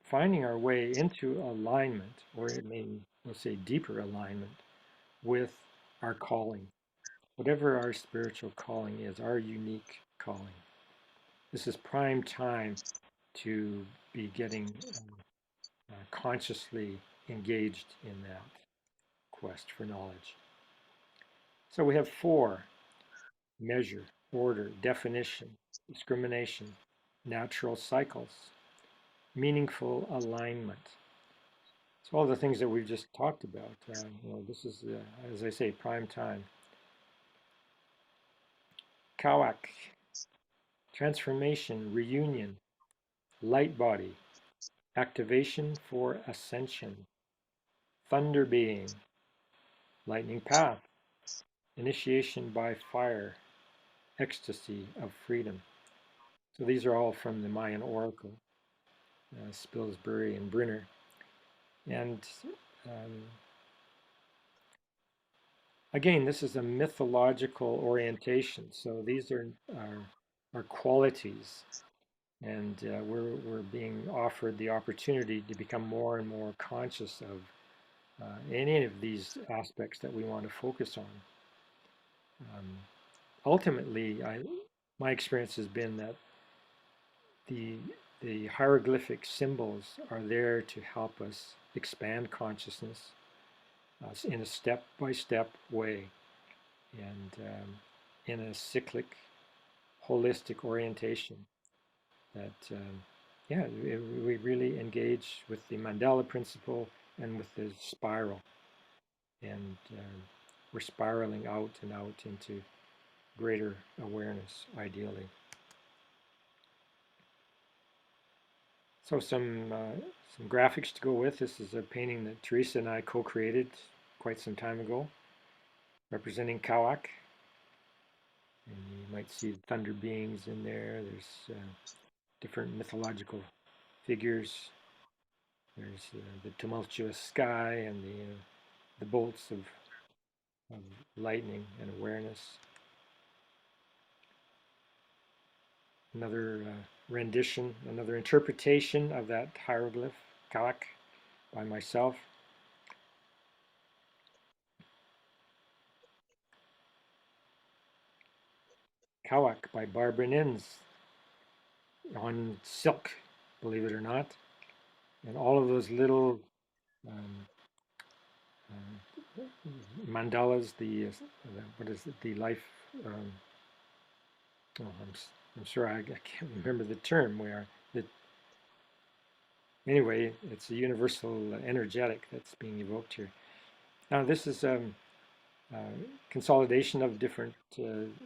finding our way into alignment, or it may, we'll say, deeper alignment with our calling, whatever our spiritual calling is, our unique calling. This is prime time to be getting consciously engaged in that quest for knowledge. So we have 4: measure, order, definition, discrimination, natural cycles, meaningful alignment. So all the things that we've just talked about, this is, as I say, prime time. Kawak, transformation, reunion, light body, activation for ascension, thunder being, lightning path, initiation by fire, ecstasy of freedom. So these are all from the Mayan oracle, Spilsbury and Brunner. And um, again, this is a mythological orientation. So these are qualities, and we're being offered the opportunity to become more and more conscious of any of these aspects that we want to focus on. Ultimately, my experience has been that the the hieroglyphic symbols are there to help us expand consciousness in a step-by-step way, and in a cyclic, holistic orientation. That yeah, we really engage with the Mandela principle and with the spiral, and we're spiraling out and out into greater awareness, ideally. So some graphics to go with. This is a painting that Teresa and I co-created quite some time ago, representing Kawak. And you might see thunder beings in there. There's different mythological figures. There's the tumultuous sky and the bolts of lightning and awareness. Another rendition, another interpretation of that hieroglyph, Kawak, by myself. Kawak by Barbara Nins on silk, believe it or not. And all of those little um, mandalas, what is it, the life, um, oh, I'm sure I can't remember the term where, anyway, it's a universal energetic that's being evoked here. Now this is uh, consolidation of different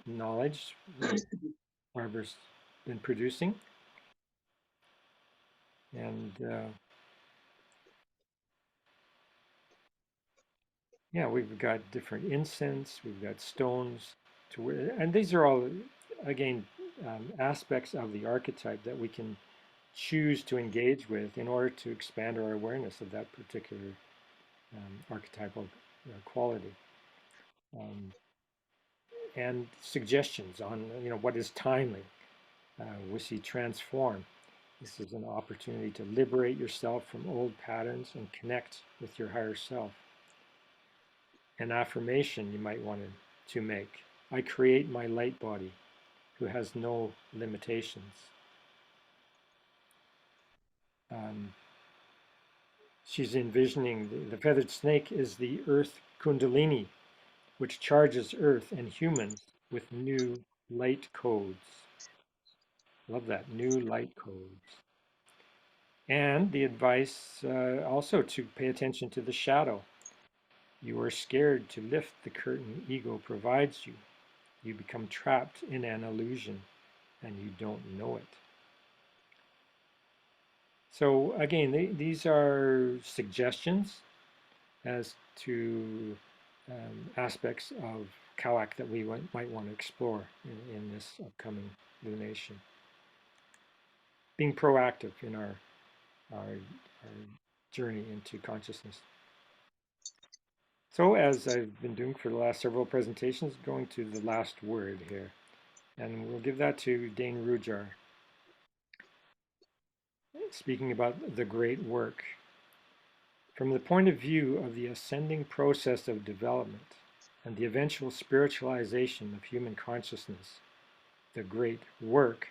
knowledge that Barbara's been producing. And yeah, we've got different incense, we've got stones, and these are all, again, aspects of the archetype that we can choose to engage with in order to expand our awareness of that particular archetypal quality. Um, and suggestions on what is timely. We see transform. This is an opportunity to liberate yourself from old patterns and connect with your higher self. An affirmation you might want to make. I create my light body who has no limitations. Um, she's envisioning the feathered snake is the earth kundalini, which charges earth and humans with new light codes. Love that, new light codes. And the advice also to pay attention to the shadow. You are scared to lift the curtain ego provides you. You become trapped in an illusion and you don't know it. So again, these are suggestions as to aspects of Kawak that we might want to explore in this upcoming lunation. Being proactive in our journey into consciousness. So as I've been doing for the last several presentations, going to the last word here. And we'll give that to Dane Rudhyar. speaking about the great work. From the point of view of the ascending process of development and the eventual spiritualization of human consciousness, the great work,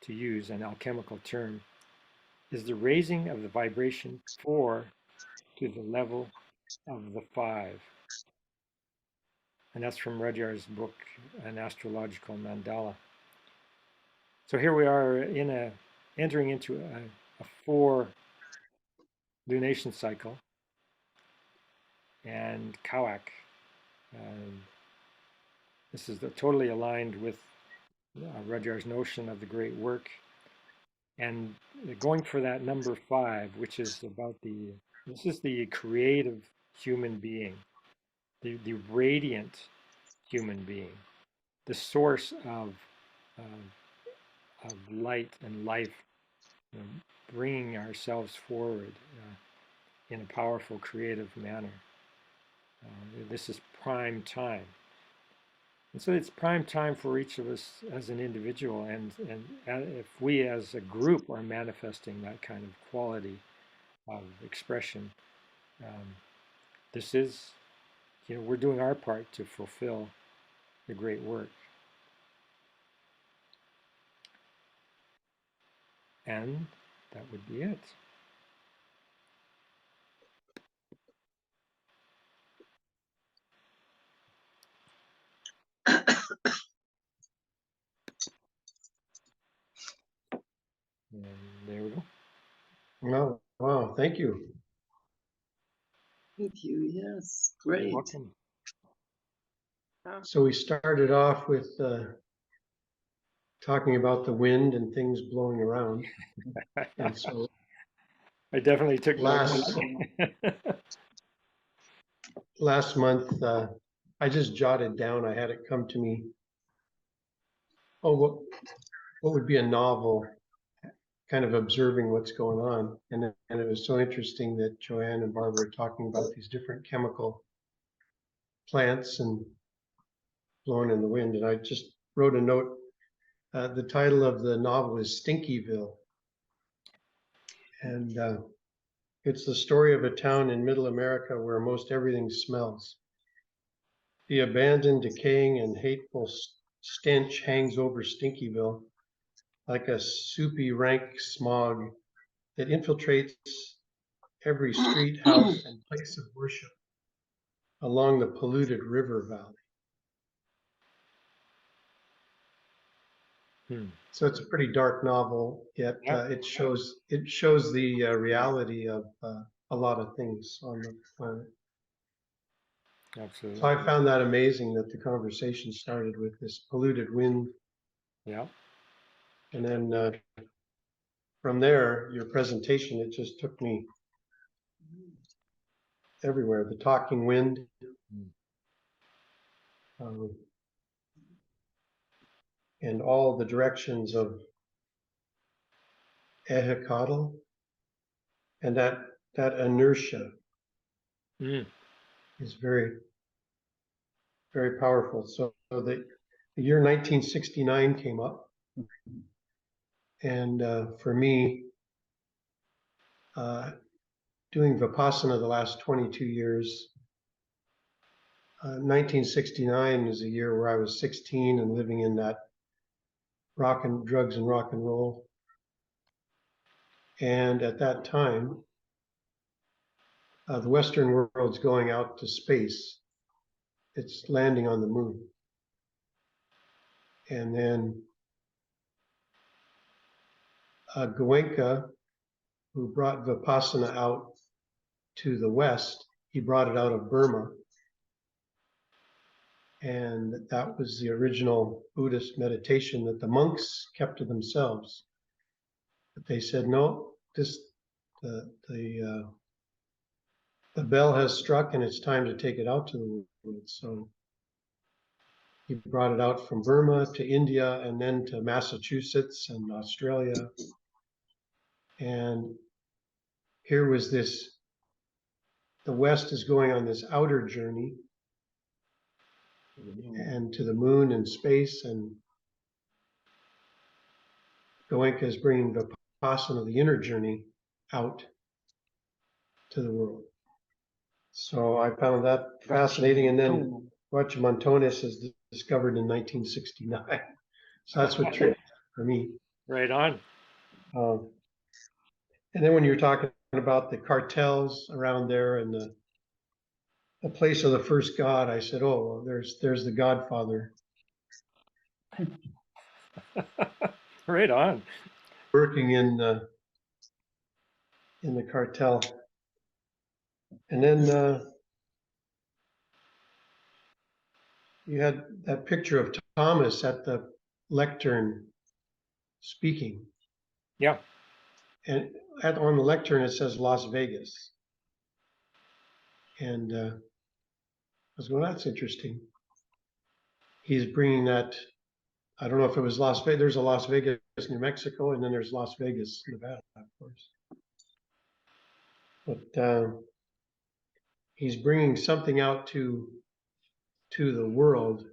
to use an alchemical term, is the raising of the vibration 4 to the level of the 5. And that's from Rudhyar's book, An Astrological Mandala. So here we are entering into a 4 lunation cycle, and Kawak. This is totally aligned with Rudhyar's notion of the great work, and going for that number 5, which is about this is the creative human being, the radiant human being, the source of light and life, bringing ourselves forward in a powerful, creative manner. This is prime time. And so it's prime time for each of us as an individual, and if we as a group are manifesting that kind of quality of expression, this is, we're doing our part to fulfill the great work. And that would be it. And there we go. Wow, wow, thank you. Thank you, yes, great. You're welcome. So we started off with talking about the wind and things blowing around. And so I definitely took last month, I just jotted down, I had it come to me. Oh, what would be a novel, kind of observing what's going on. And it was so interesting that Joanne and Barbara are talking about these different chemical plants and blowing in the wind. And I just wrote a note. The title of the novel is Stinkyville. And it's the story of a town in middle America where most everything smells. The abandoned, decaying, and hateful stench hangs over Stinkyville like a soupy, rank smog that infiltrates every street, house, and place of worship along the polluted river valley. So it's a pretty dark novel, yet it shows the reality of a lot of things on the planet. Absolutely. So I found that amazing that the conversation started with this polluted wind. Yeah. And then from there, your presentation, it just took me everywhere. The talking wind. And all the directions of Teuchitlan, and that inertia is very, very powerful. So the year 1969 came up, and for me, doing Vipassana the last 22 years, 1969 is a year where I was 16 and living in that drugs and rock and roll. And at that time, the Western world's going out to space. It's landing on the moon. And then Goenka, who brought Vipassana out to the West, he brought it out of Burma. And that was the original Buddhist meditation that the monks kept to themselves. But they said, no, the bell has struck and it's time to take it out to the world. So he brought it out from Burma to India and then to Massachusetts and Australia. And here was this, the West is going on this outer journey and to the moon and space, and Goenka is bringing Vipassana, the inner journey out to the world. So I found that fascinating. And then Guachimontones is discovered in 1969. So that's what triggered for me. Right on. And then when you're talking about the cartels around there and the place of the first god, I said, oh, well, there's the Godfather Right on. working in the cartel. And then you had that picture of Thomas at the lectern speaking. Yeah. And on the lectern, it says Las Vegas. And I was going, that's interesting. He's bringing that, I don't know if it was Las Vegas, there's a Las Vegas, New Mexico, and then there's Las Vegas, Nevada, of course. But he's bringing something out to the world.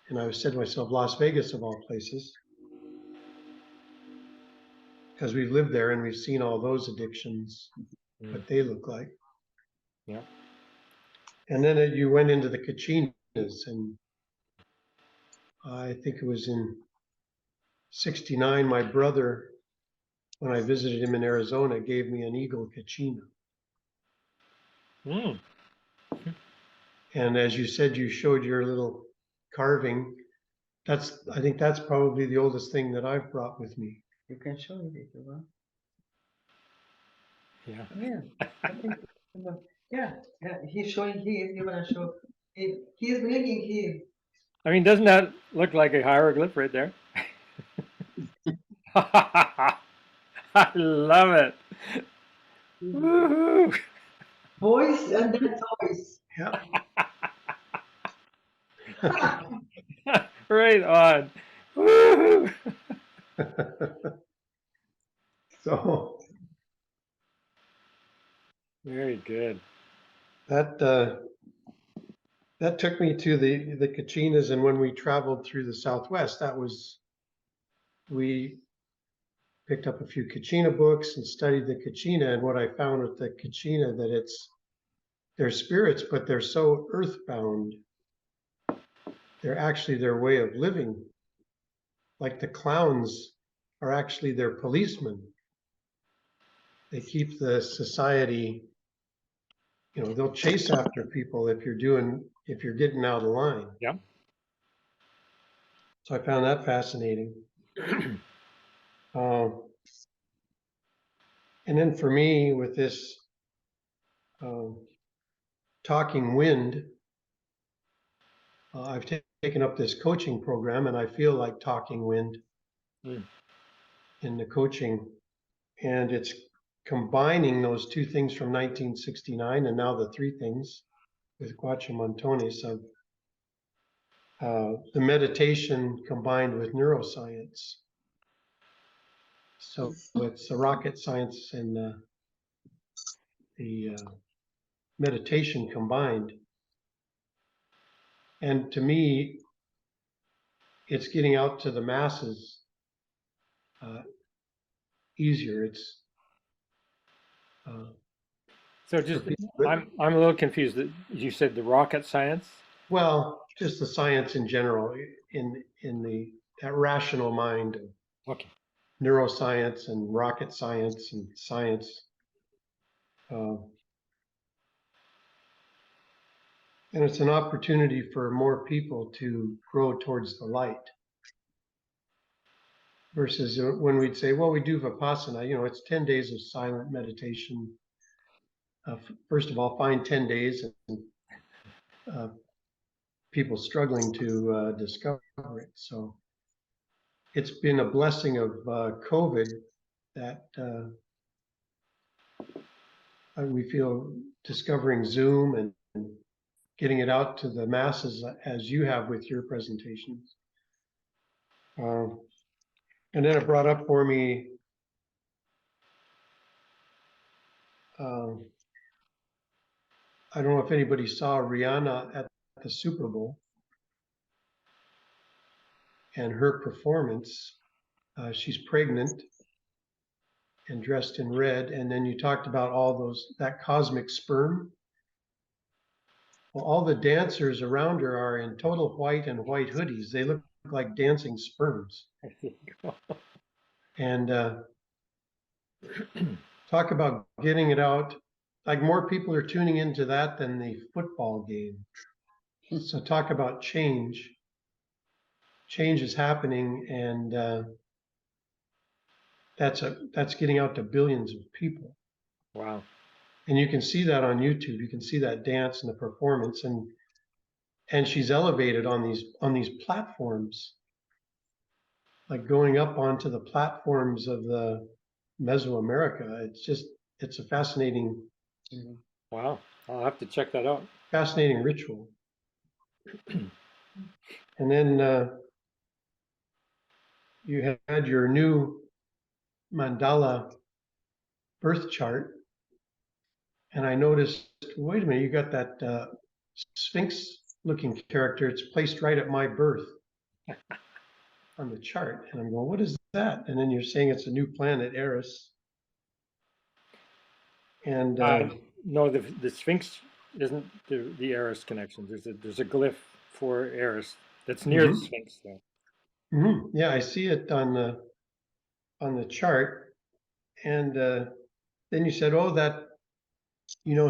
And I said to myself, Las Vegas of all places, because we've lived there and we've seen all those addictions, what they look like. Yeah. And then you went into the Cachinas, and I think it was in '69, my brother, when I visited him in Arizona, gave me an eagle Kachina. Mm. And as you said, you showed your little carving. I think that's probably the oldest thing that I've brought with me. You can show it if you want. Yeah. Yeah. I think, yeah. He's showing his. You're gonna show. He's bringing his. I mean, doesn't that look like a hieroglyph right there? I love it. Woohoo! Voice and then toys. Yeah. Right on. Woohoo! So Very good. that took me to the Kachinas, and when we traveled through the Southwest, we picked up a few Kachina books and studied the Kachina. And what I found with the Kachina, that they're spirits, but they're so earthbound. They're actually their way of living. Like the clowns are actually their policemen. They keep the society, they'll chase after people if you're getting out of line. Yeah. So I found that fascinating. And then for me, with this talking wind, I've taken up this coaching program, and I feel like talking wind in the coaching. And it's combining those two things from 1969 and now the three things with Guachimontones of the meditation combined with neuroscience. So it's the rocket science and the meditation combined. And to me, it's getting out to the masses easier. It's So I'm a little confused. You said the rocket science. well, just the science in general, in that rational mind of Okay. neuroscience and rocket science and science. And it's an opportunity for more people to grow towards the light. Versus when we'd say, well, we do Vipassana, it's 10 days of silent meditation. First of all, find 10 days, and people struggling to discover it. So it's been a blessing of COVID that we feel discovering Zoom and getting it out to the masses as you have with your presentations. And then it brought up for me I don't know if anybody saw Rihanna at the Super Bowl and her performance. She's pregnant, and dressed in red. And then you talked about that cosmic sperm. Well, all the dancers around her are in total white and white hoodies. They look like dancing sperms. And talk about getting it out. Like more people are tuning into that than the football game. So talk about change. Change is happening, and that's getting out to billions of people. Wow. And you can see that on YouTube. You can see that dance and the performance, and she's elevated on these platforms, like going up onto the platforms of the Mesoamerica. It's a fascinating Wow. I'll have to check that out. fascinating ritual. And then you had your new mandala birth chart, and I noticed, wait a minute, you got that Sphinx looking character. It's placed right at my birth on the chart. And I'm going, what is that? And then you're saying it's a new planet, Eris. And No, the Sphinx isn't the Eris connection. There's a glyph for Eris that's near the Sphinx, though. Yeah, I see it on the chart. And then you said, oh, that,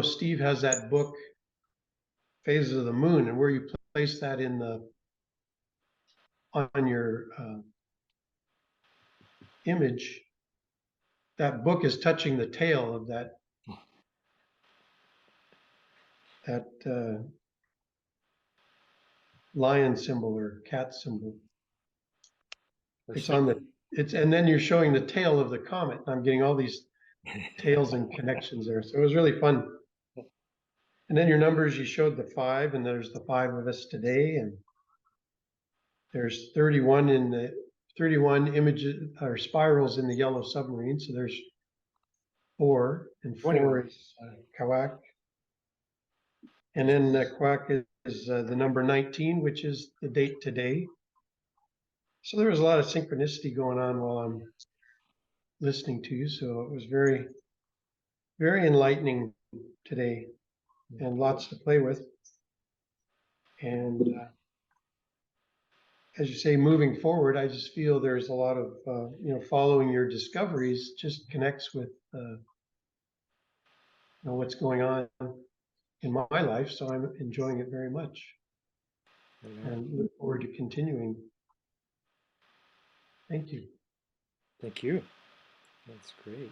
Steve has that book, Phases of the Moon, and where you place that on your image, that book is touching the tail of that lion symbol or cat symbol. It's on and then you're showing the tail of the comet. I'm getting all these tails and connections there. So it was really fun. And then your numbers, you showed the 5, and there's the 5 of us today, and there's 31 images or spirals in the yellow submarine. So there's 4, and 4 is Kawak. And then Kawak is the number 19, which is the date today. So there was a lot of synchronicity going on while I'm listening to you. So it was very, very enlightening today, and lots to play with. And as you say, moving forward, I just feel there's a lot of, following your discoveries just connects with, what's going on in my life. So I'm enjoying it very much, and look forward to continuing. Thank you. Thank you. That's great.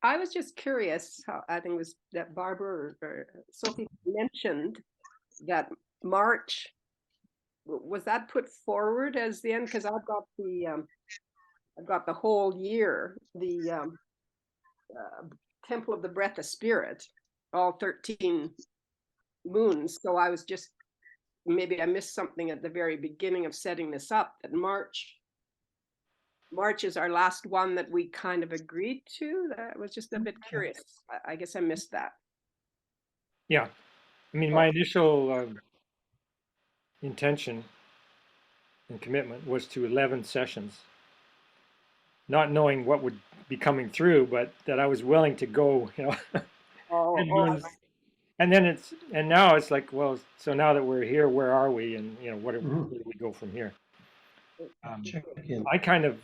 I was just curious how, I think it was that Barbara or Sophie mentioned that March, was that put forward as the end? Because I've got the whole year, the Temple of the Breath of Spirit, all 13 moons. So I was just, maybe I missed something at the very beginning of setting this up, that March is our last one that we kind of agreed to. That was just a bit curious. I guess I missed that. Yeah. I mean, my initial intention and commitment was to 11 sessions, not knowing what would be coming through, but that I was willing to go, and then now it's like, well, so now that we're here, where are we? And, where do we go from here? I kind of,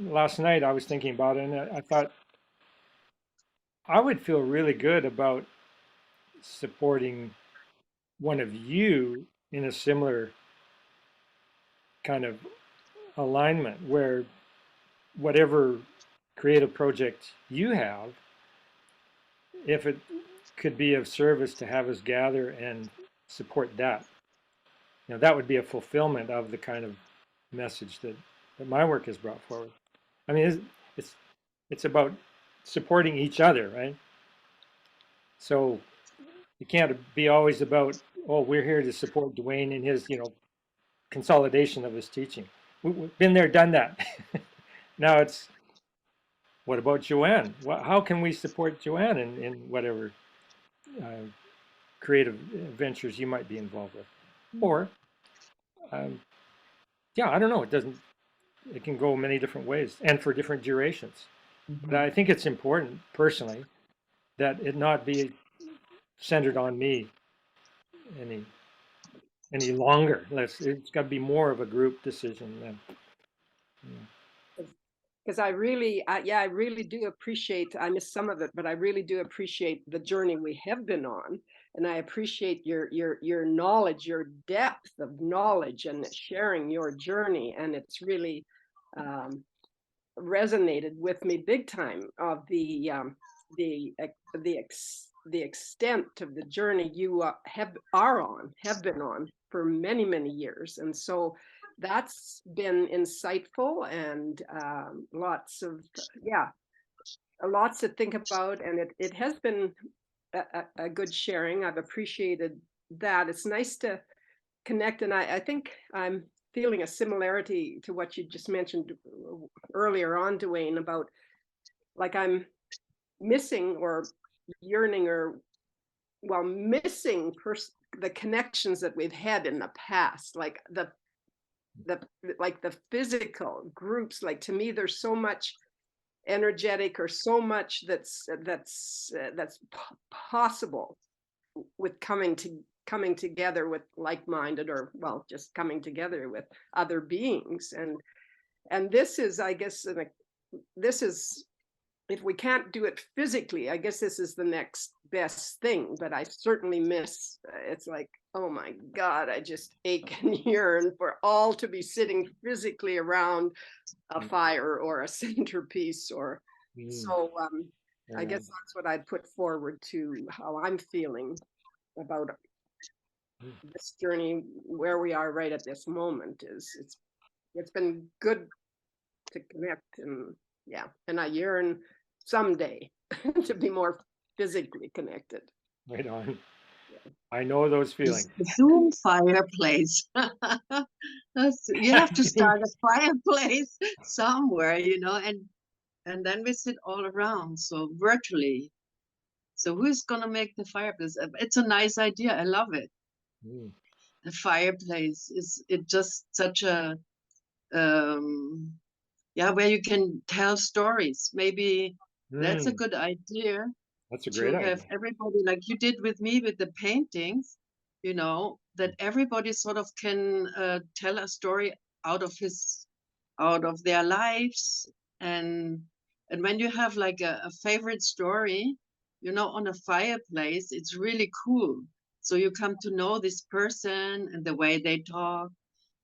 last night I was thinking about it, and I thought I would feel really good about supporting one of you in a similar kind of alignment, where whatever creative project you have, if it could be of service to have us gather and support that, that would be a fulfillment of the kind of message that my work has brought forward. I mean, it's about supporting each other, right? So you can't be always about, oh, we're here to support Dwayne in his, consolidation of his teaching. We've been there, done that. Now it's, what about Joanne? How can we support Joanne in whatever creative ventures you might be involved with? Or, um, yeah, I don't know. It can go many different ways and for different durations. But I think it's important, personally, that it not be centered on me any longer. It's got to be more of a group decision than. Because I really, yeah, I really do appreciate, I missed some of it, but I really do appreciate the journey we have been on. And I appreciate your knowledge, your depth of knowledge and sharing your journey. And it's really resonated with me big time of the extent of the journey you have been on for many, many years. And so that's been insightful and lots to think about. And it has been a good sharing. I've appreciated that. It's nice to connect. And I think I'm feeling a similarity to what you just mentioned earlier on, Dwayne, about like I'm missing or yearning or missing the connections that we've had in the past, like the physical groups. Like, to me, there's so much energetic or so much that's possible with coming together with like-minded, or just coming together with other beings. And this is, I guess, this is, if we can't do it physically, I guess this is the next best thing. But I certainly miss, it's like, oh my God, I just ache and yearn for all to be sitting physically around a fire or a centerpiece or so. I guess that's what I'd put forward to how I'm feeling about this journey, where we are right at this moment. It's been good to connect, and and I yearn someday to be more physically connected. Right on. I know those feelings. The Zoom fireplace. You have to start a fireplace somewhere, and then we sit all around, so virtually. So who's gonna make the fireplace? It's a nice idea. I love it. The fireplace is just such a where you can tell stories. Maybe that's a good idea. That's a great idea. To have everybody, like you did with me with the paintings, that everybody sort of can tell a story out of their lives. And when you have like a favorite story, on a fireplace, it's really cool. So you come to know this person and the way they talk.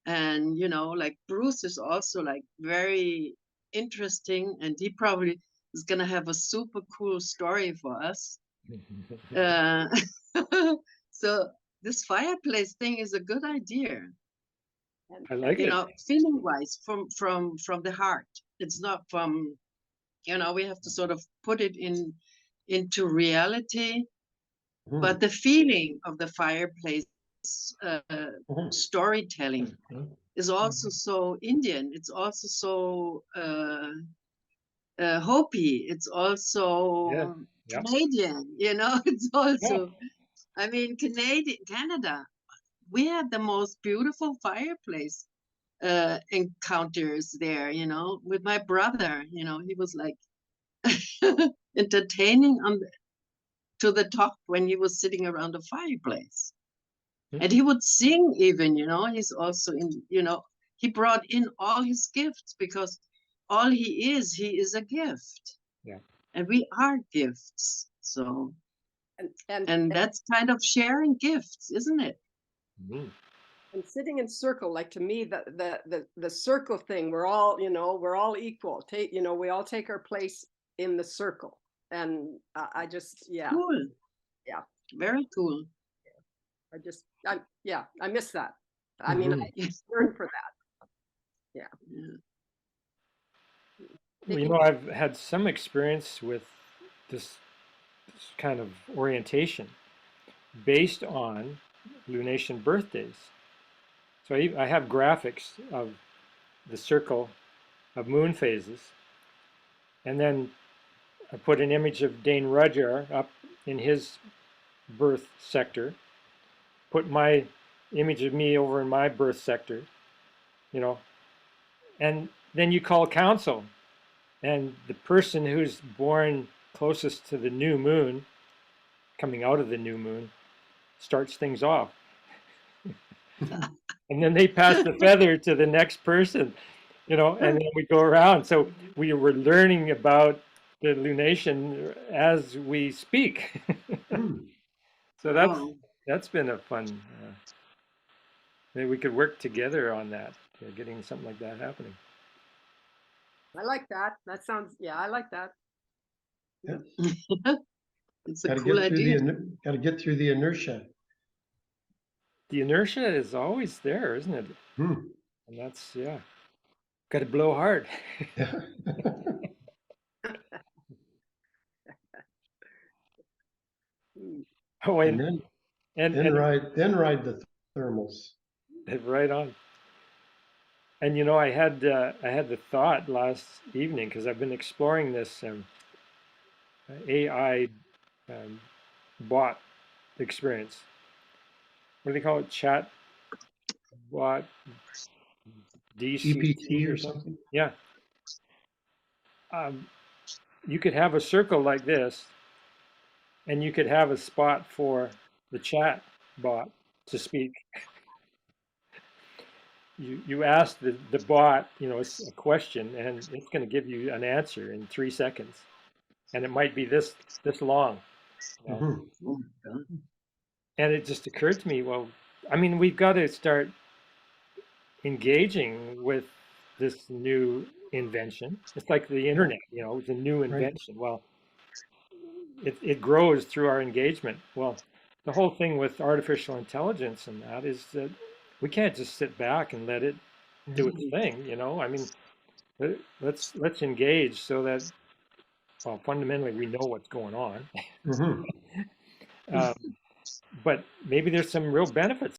And, like Bruce is also like very interesting, and he probably is going to have a super cool story for us. So this fireplace thing is a good idea. I like it. Feeling wise, from the heart. It's not from, we have to sort of put it into reality. But the feeling of the fireplace storytelling is also so Indian. It's also so Hopi. It's also Canadian. It's also, I mean, Canada. We had the most beautiful fireplace encounters there. With my brother. He was like entertaining to the top when he was sitting around the fireplace. And he would sing even, he's also he brought in all his gifts, because all he is a gift. Yeah. And we are gifts. So, and that's kind of sharing gifts, isn't it? And sitting in circle, like, to me, the circle thing, we're all equal. We all take our place in the circle. And I just, Cool. Yeah. Very cool. I miss that. I mean, I yearn for that. Yeah. Well, I've had some experience with this kind of orientation based on lunation birthdays. So I have graphics of the circle of moon phases And then I put an image of Dane Rudhyar up in his birth sector, put my image of me over in my birth sector, you know, and then you call council, and the person who's born closest to the new moon, coming out of the new moon, starts things off. And then they pass the feather to the next person, you know, and then we go around. So we were learning about the lunation as we speak. So Wow. that's been a fun. Maybe we could work together on that, getting something like that happening. I like that. That sounds, yeah, I like that. It's a Gotta cool get through idea. gotta get through the inertia. The inertia is always there, isn't it? Hmm. And that's, yeah, got to blow hard. Yeah. Hmm. Oh, And and, then ride the thermals. right on. And you know, I had the thought last evening because I've been exploring this AI bot experience. What do they call it? Chat bot DCT GPT or or something? something. Yeah. Um, you could have a circle like this, and you could have a spot for the chat bot to speak. You ask the bot, you know, a question, and it's going to give you an answer in 3 seconds, and it might be this long. You know? Mhm. Oh my God. And it just occurred to me, well, I mean, we've got to start engaging with this new invention. It's like the internet, you know, it's a new Right. invention. Well, it grows through our engagement. Well, the whole thing with artificial intelligence and that is that we can't just sit back and let it do its thing, you know. I mean, let's engage so that, well, fundamentally we know what's going on. Mhm. Um, but maybe there's some real benefits